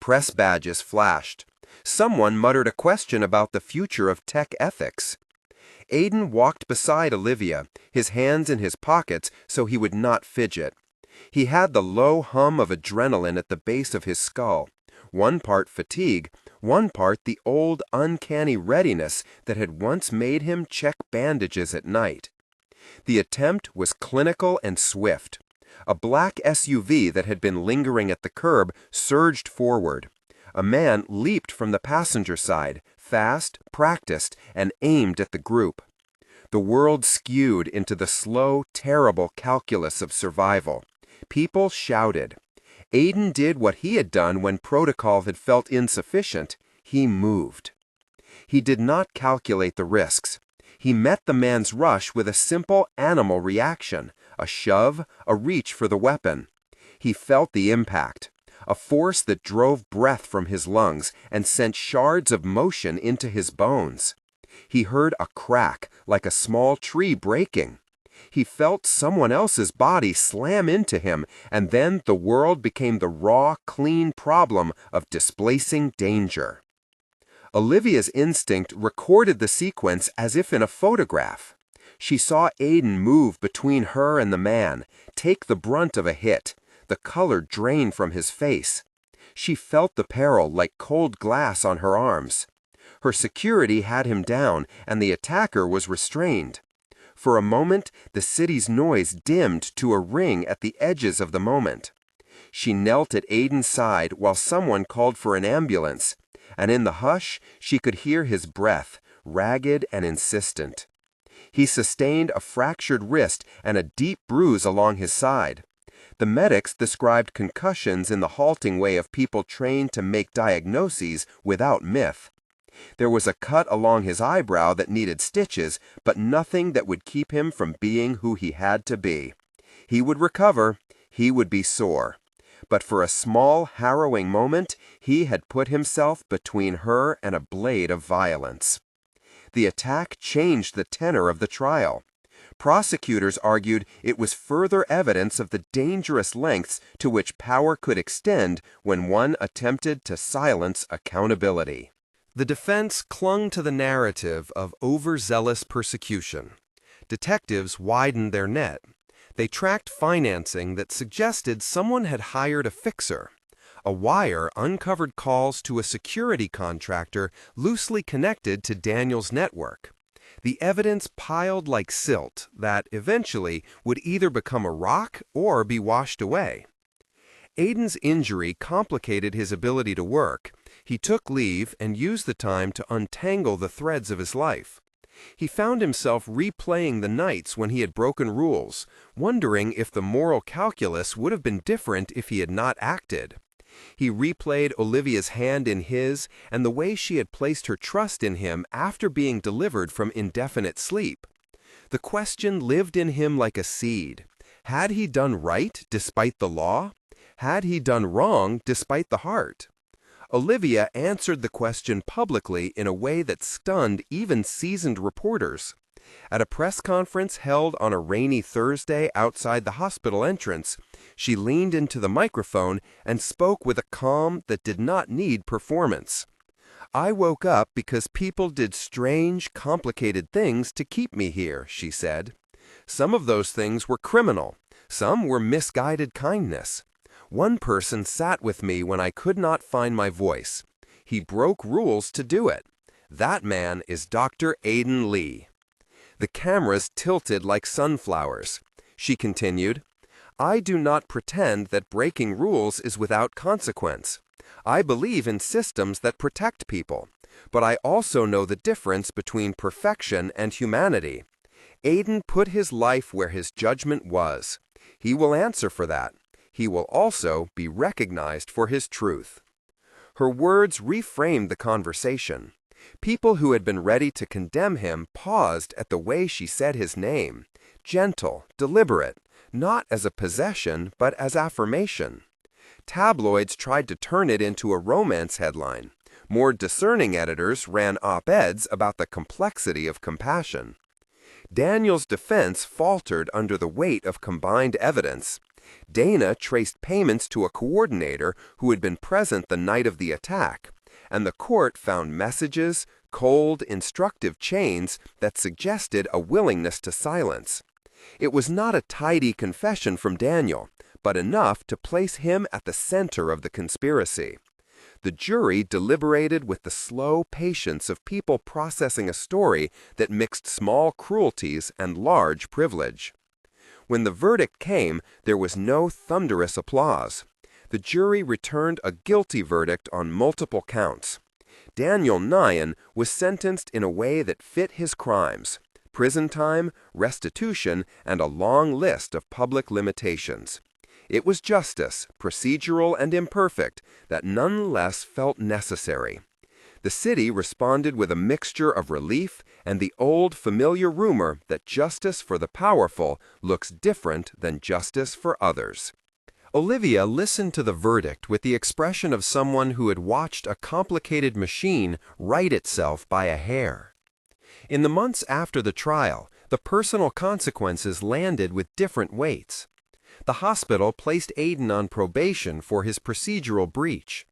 Press badges flashed. Someone muttered a question about the future of tech ethics. Aiden walked beside Olivia, his hands in his pockets so he would not fidget. He had the low hum of adrenaline at the base of his skull, one part fatigue, one part the old uncanny readiness that had once made him check bandages at night. The attempt was clinical and swift. A black SUV that had been lingering at the curb surged forward. A man leaped from the passenger side, fast, practiced, and aimed at the group. The world skewed into the slow, terrible calculus of survival. People shouted. Aiden did what he had done when protocol had felt insufficient. He moved. He did not calculate the risks. He met the man's rush with a simple animal reaction, a shove, a reach for the weapon. He felt the impact, a force that drove breath from his lungs and sent shards of motion into his bones. He heard a crack, like a small tree breaking. He felt someone else's body slam into him, and then the world became the raw, clean problem of displacing danger. Olivia's instinct recorded the sequence as if in a photograph. She saw Aiden move between her and the man, take the brunt of a hit, the color drain from his face. She felt the peril like cold glass on her arms. Her security had him down, and the attacker was restrained. For a moment, the city's noise dimmed to a ring at the edges of the moment. She knelt at Aiden's side while someone called for an ambulance, and in the hush, she could hear his breath, ragged and insistent. He sustained a fractured wrist and a deep bruise along his side. The medics described concussions in the halting way of people trained to make diagnoses without myth. There was a cut along his eyebrow that needed stitches, but nothing that would keep him from being who he had to be. He would recover. He would be sore. But for a small, harrowing moment, he had put himself between her and a blade of violence. The attack changed the tenor of the trial. Prosecutors argued it was further evidence of the dangerous lengths to which power could extend when one attempted to silence accountability. The defense clung to the narrative of overzealous persecution. Detectives widened their net. They tracked financing that suggested someone had hired a fixer. A wire uncovered calls to a security contractor loosely connected to Daniel's network. The evidence piled like silt that eventually would either become a rock or be washed away. Aiden's injury complicated his ability to work. He took leave and used the time to untangle the threads of his life. He found himself replaying the nights when he had broken rules, wondering if the moral calculus would have been different if he had not acted. He replayed Olivia's hand in his and the way she had placed her trust in him after being delivered from indefinite sleep. The question lived in him like a seed. Had he done right despite the law? Had he done wrong despite the heart? Olivia answered the question publicly in a way that stunned even seasoned reporters. At a press conference held on a rainy Thursday outside the hospital entrance, she leaned into the microphone and spoke with a calm that did not need performance. "I woke up because people did strange, complicated things to keep me here," she said. "Some of those things were criminal. Some were misguided kindness. One person sat with me when I could not find my voice. He broke rules to do it. That man is Dr. Aiden Lee." The cameras tilted like sunflowers. She continued, "I do not pretend that breaking rules is without consequence. I believe in systems that protect people, but I also know the difference between perfection and humanity. Aiden put his life where his judgment was. He will answer for that. He will also be recognized for his truth." Her words reframed the conversation. People who had been ready to condemn him paused at the way she said his name, gentle, deliberate, not as a possession but as affirmation. Tabloids tried to turn it into a romance headline. More discerning editors ran op-eds about the complexity of compassion. Daniel's defense faltered under the weight of combined evidence. Dana traced payments to a coordinator who had been present the night of the attack, and the court found messages, cold, instructive chains that suggested a willingness to silence. It was not a tidy confession from Daniel, but enough to place him at the center of the conspiracy. The jury deliberated with the slow patience of people processing a story that mixed small cruelties and large privilege. When the verdict came, there was no thunderous applause. The jury returned a guilty verdict on multiple counts. Daniel Nyen was sentenced in a way that fit his crimes: prison time, restitution, and a long list of public limitations. It was justice, procedural and imperfect, that nonetheless felt necessary. The city responded with a mixture of relief and the old familiar rumor that justice for the powerful looks different than justice for others. Olivia listened to the verdict with the expression of someone who had watched a complicated machine right itself by a hair. In the months after the trial, The personal consequences landed with different weights. The hospital placed Aiden on probation for his procedural breach.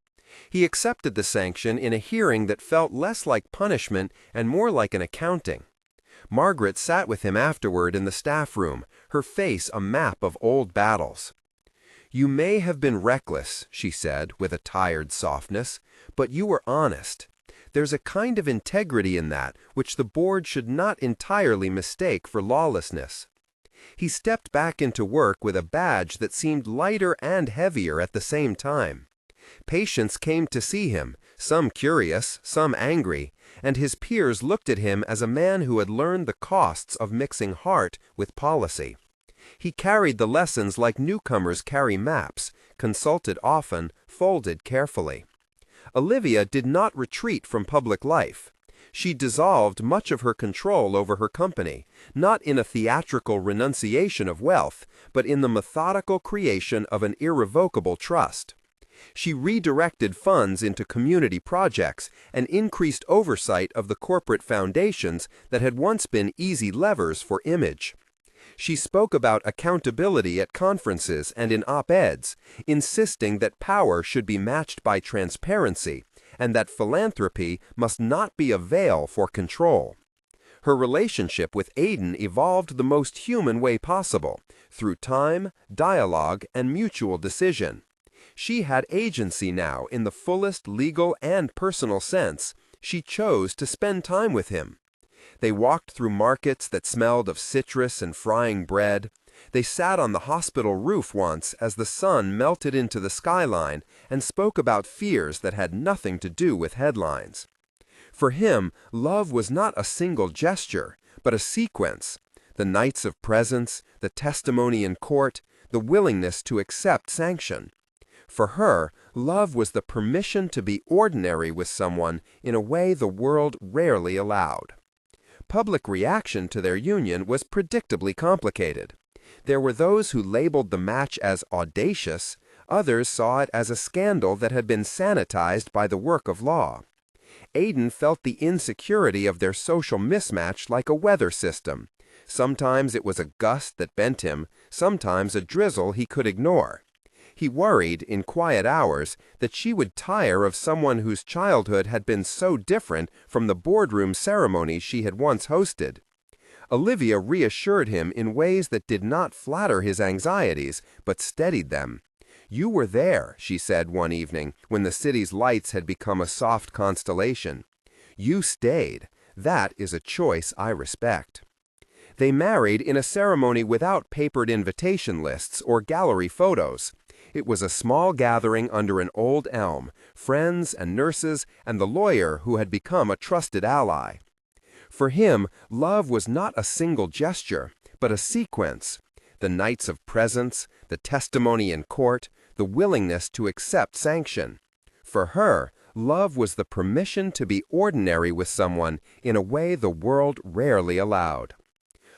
He accepted the sanction in a hearing that felt less like punishment and more like an accounting. Margaret sat with him afterward in the staff room, her face a map of old battles. "You may have been reckless," she said with a tired softness, "but you were honest. There's a kind of integrity in that which the board should not entirely mistake for lawlessness." He stepped back into work with a badge that seemed lighter and heavier at the same time. Patients came to see him, some curious, some angry, and his peers looked at him as a man who had learned the costs of mixing heart with policy. He carried the lessons like newcomers carry maps, consulted often, folded carefully. Olivia did not retreat from public life. She dissolved much of her control over her company, not in a theatrical renunciation of wealth, but in the methodical creation of an irrevocable trust. She redirected funds into community projects and increased oversight of the corporate foundations that had once been easy levers for image. She spoke about accountability at conferences and in op-eds, insisting that power should be matched by transparency and that philanthropy must not be a veil for control. Her relationship with Aiden evolved the most human way possible, through time, dialogue, and mutual decision. She had agency now in the fullest legal and personal sense. She chose to spend time with him. They walked through markets that smelled of citrus and frying bread. They sat on the hospital roof once as the sun melted into the skyline and spoke about fears that had nothing to do with headlines. For him, love was not a single gesture, but a sequence. The nights of presence, the testimony in court, the willingness to accept sanction. For her, love was the permission to be ordinary with someone in a way the world rarely allowed. Public reaction to their union was predictably complicated. There were those who labeled the match as audacious, others saw it as a scandal that had been sanitized by the work of law. Aiden felt the insecurity of their social mismatch like a weather system. Sometimes it was a gust that bent him, sometimes a drizzle he could ignore. He worried, in quiet hours, that she would tire of someone whose childhood had been so different from the boardroom ceremonies she had once hosted. Olivia reassured him in ways that did not flatter his anxieties, but steadied them. "You were there," she said one evening, when the city's lights had become a soft constellation. "You stayed. That is a choice I respect." They married in a ceremony without papered invitation lists or gallery photos. It was a small gathering under an old elm, friends and nurses and the lawyer who had become a trusted ally. For him, love was not a single gesture, but a sequence. The nights of presence, the testimony in court, the willingness to accept sanction. For her, love was the permission to be ordinary with someone in a way the world rarely allowed.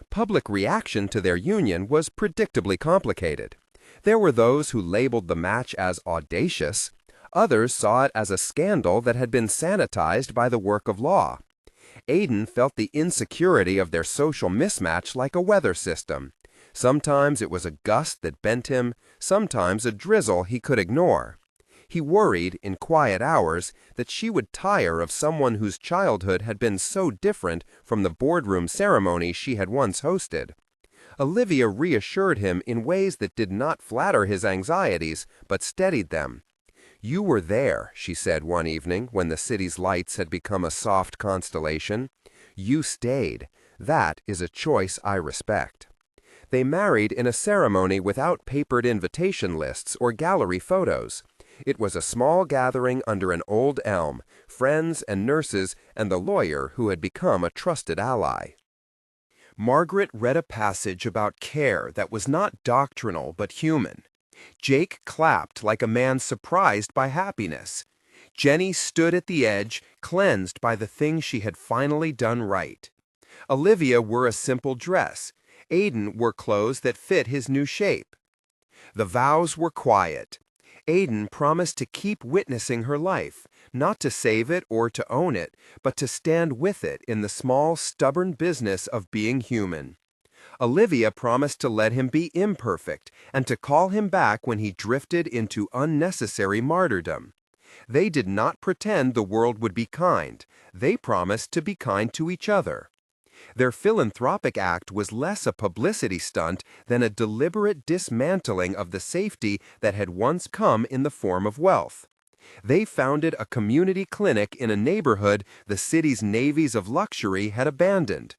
Public reaction to their union was predictably complicated. There were those who labeled the match as audacious. Others saw it as a scandal that had been sanitized by the work of law. Aiden felt the insecurity of their social mismatch like a weather system. Sometimes it was a gust that bent him, sometimes a drizzle he could ignore. He worried, in quiet hours, that she would tire of someone whose childhood had been so different from the boardroom ceremony she had once hosted. Olivia reassured him in ways that did not flatter his anxieties, but steadied them. "You were there," she said one evening when the city's lights had become a soft constellation. "You stayed. That is a choice I respect." They married in a ceremony without papered invitation lists or gallery photos. It was a small gathering under an old elm, friends and nurses and the lawyer who had become a trusted ally. Margaret read a passage about care that was not doctrinal but human. Jake clapped like a man surprised by happiness. Jenny stood at the edge, cleansed by the thing she had finally done right. Olivia wore a simple dress. Aiden wore clothes that fit his new shape. The vows were quiet. Aiden promised to keep witnessing her life, not to save it or to own it, but to stand with it in the small, stubborn business of being human. Olivia promised to let him be imperfect and to call him back when he drifted into unnecessary martyrdom. They did not pretend the world would be kind. They promised to be kind to each other. Their philanthropic act was less a publicity stunt than a deliberate dismantling of the safety that had once come in the form of wealth. They founded a community clinic in a neighborhood the city's navies of luxury had abandoned.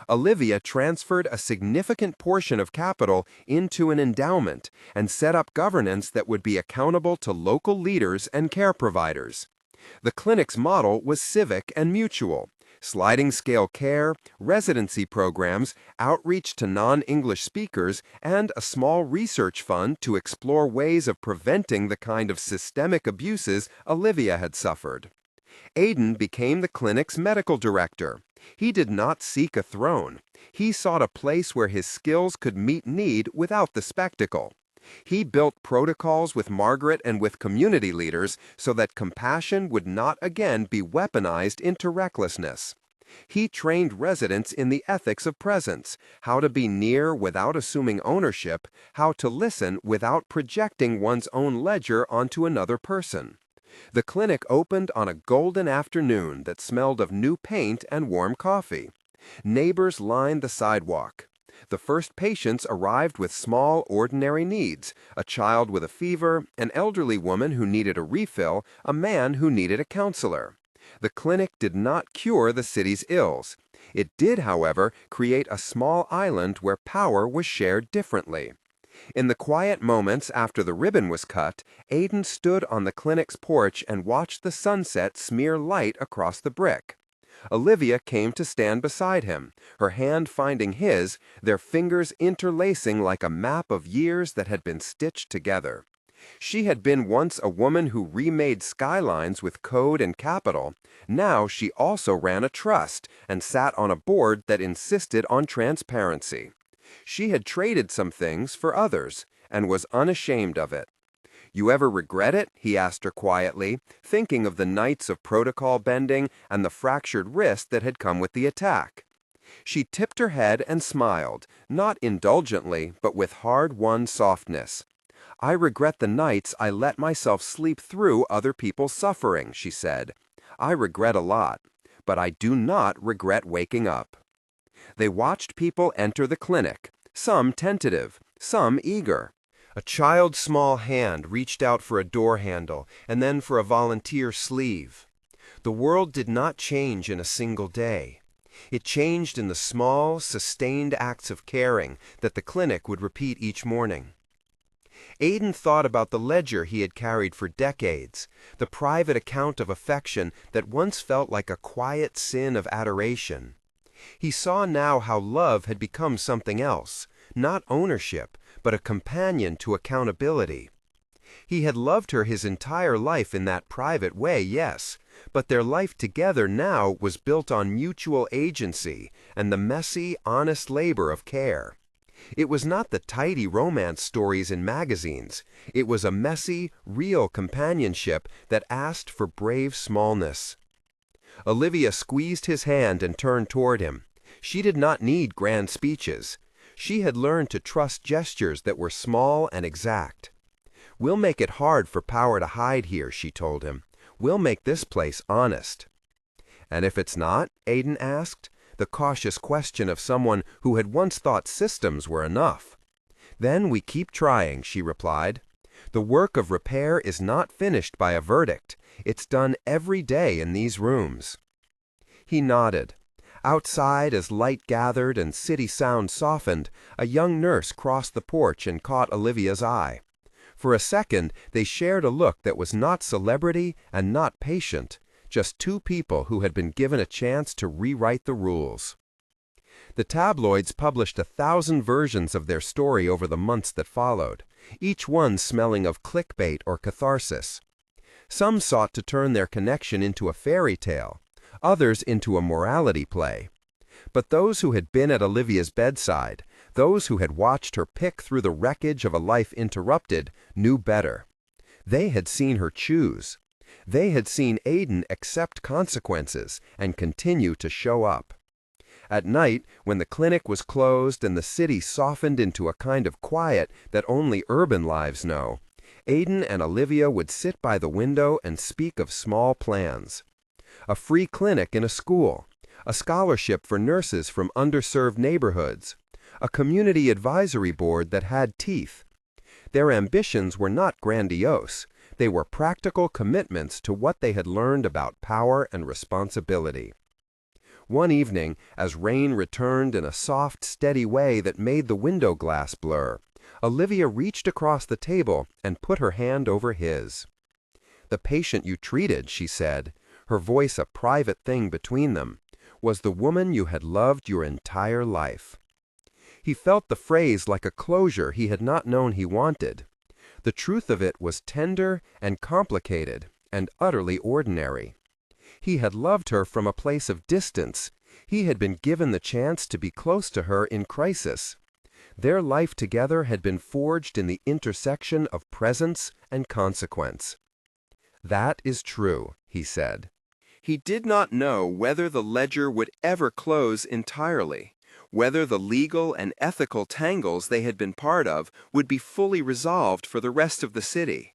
Olivia transferred a significant portion of capital into an endowment and set up governance that would be accountable to local leaders and care providers. The clinic's model was civic and mutual. Sliding scale care, residency programs, outreach to non-English speakers, and a small research fund to explore ways of preventing the kind of systemic abuses Olivia had suffered. Aiden became the clinic's medical director. He did not seek a throne. He sought a place where his skills could meet need without the spectacle. He built protocols with Margaret and with community leaders so that compassion would not again be weaponized into recklessness. He trained residents in the ethics of presence, how to be near without assuming ownership, how to listen without projecting one's own ledger onto another person. The clinic opened on a golden afternoon that smelled of new paint and warm coffee. Neighbors lined the sidewalk. The first patients arrived with small, ordinary needs: a child with a fever, an elderly woman who needed a refill, a man who needed a counselor. The clinic did not cure the city's ills. It did, however, create a small island where power was shared differently. In the quiet moments after the ribbon was cut, Aiden stood on the clinic's porch and watched the sunset smear light across the brick. Olivia came to stand beside him, her hand finding his, their fingers interlacing like a map of years that had been stitched together. She had been once a woman who remade skylines with code and capital. Now she also ran a trust and sat on a board that insisted on transparency. She had traded some things for others and was unashamed of it. "You ever regret it?" he asked her quietly, thinking of the nights of protocol bending and the fractured wrist that had come with the attack. She tipped her head and smiled, not indulgently, but with hard-won softness. "I regret the nights I let myself sleep through other people's suffering," she said. "I regret a lot, but I do not regret waking up." They watched people enter the clinic, some tentative, some eager. A child's small hand reached out for a door handle and then for a volunteer sleeve. The world did not change in a single day. It changed in the small, sustained acts of caring that the clinic would repeat each morning. Aiden thought about the ledger he had carried for decades, the private account of affection that once felt like a quiet sin of adoration. He saw now how love had become something else, not ownership, but a companion to accountability. He had loved her his entire life in that private way, yes, but their life together now was built on mutual agency and the messy, honest labor of care. It was not the tidy romance stories in magazines. It was a messy, real companionship that asked for brave smallness. Olivia squeezed his hand and turned toward him. She did not need grand speeches. She had learned to trust gestures that were small and exact. "We'll make it hard for power to hide here," she told him. "We'll make this place honest." "And if it's not?" Aiden asked, the cautious question of someone who had once thought systems were enough. "Then we keep trying," she replied. "The work of repair is not finished by a verdict. It's done every day in these rooms." He nodded. Outside, as light gathered and city sound softened, a young nurse crossed the porch and caught Olivia's eye. For a second, they shared a look that was not celebrity and not patient, just two people who had been given a chance to rewrite the rules. The tabloids published 1,000 versions of their story over the months that followed, each one smelling of clickbait or catharsis. Some sought to turn their connection into a fairy tale, others into a morality play. But those who had been at Olivia's bedside, those who had watched her pick through the wreckage of a life interrupted, knew better. They had seen her choose. They had seen Aiden accept consequences and continue to show up. At night, when the clinic was closed and the city softened into a kind of quiet that only urban lives know, Aiden and Olivia would sit by the window and speak of small plans. A free clinic in a school, a scholarship for nurses from underserved neighborhoods, a community advisory board that had teeth. Their ambitions were not grandiose. They were practical commitments to what they had learned about power and responsibility. One evening, as rain returned in a soft, steady way that made the window glass blur, Olivia reached across the table and put her hand over his. "The patient you treated," she said, her voice a private thing between them, "was the woman you had loved your entire life." He felt the phrase like a closure he had not known he wanted. The truth of it was tender and complicated and utterly ordinary. He had loved her from a place of distance. He had been given the chance to be close to her in crisis. Their life together had been forged in the intersection of presence and consequence. "That is true," he said. He did not know whether the ledger would ever close entirely, whether the legal and ethical tangles they had been part of would be fully resolved for the rest of the city.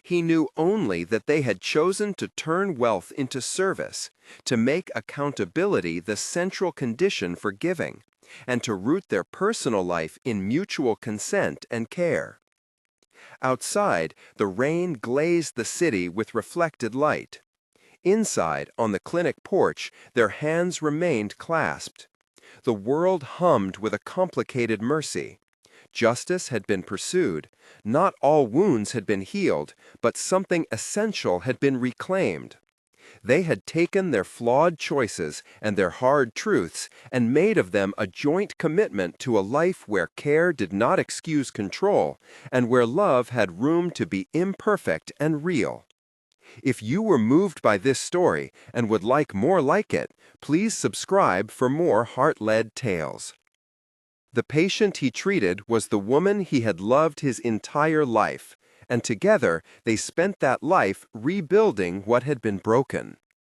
He knew only that they had chosen to turn wealth into service, to make accountability the central condition for giving, and to root their personal life in mutual consent and care. Outside, the rain glazed the city with reflected light. Inside, on the clinic porch, their hands remained clasped. The world hummed with a complicated mercy. Justice had been pursued. Not all wounds had been healed, but something essential had been reclaimed. They had taken their flawed choices and their hard truths and made of them a joint commitment to a life where care did not excuse control and where love had room to be imperfect and real. If you were moved by this story and would like more like it, please subscribe for more heart-led tales. The patient he treated was the woman he had loved his entire life, and together they spent that life rebuilding what had been broken.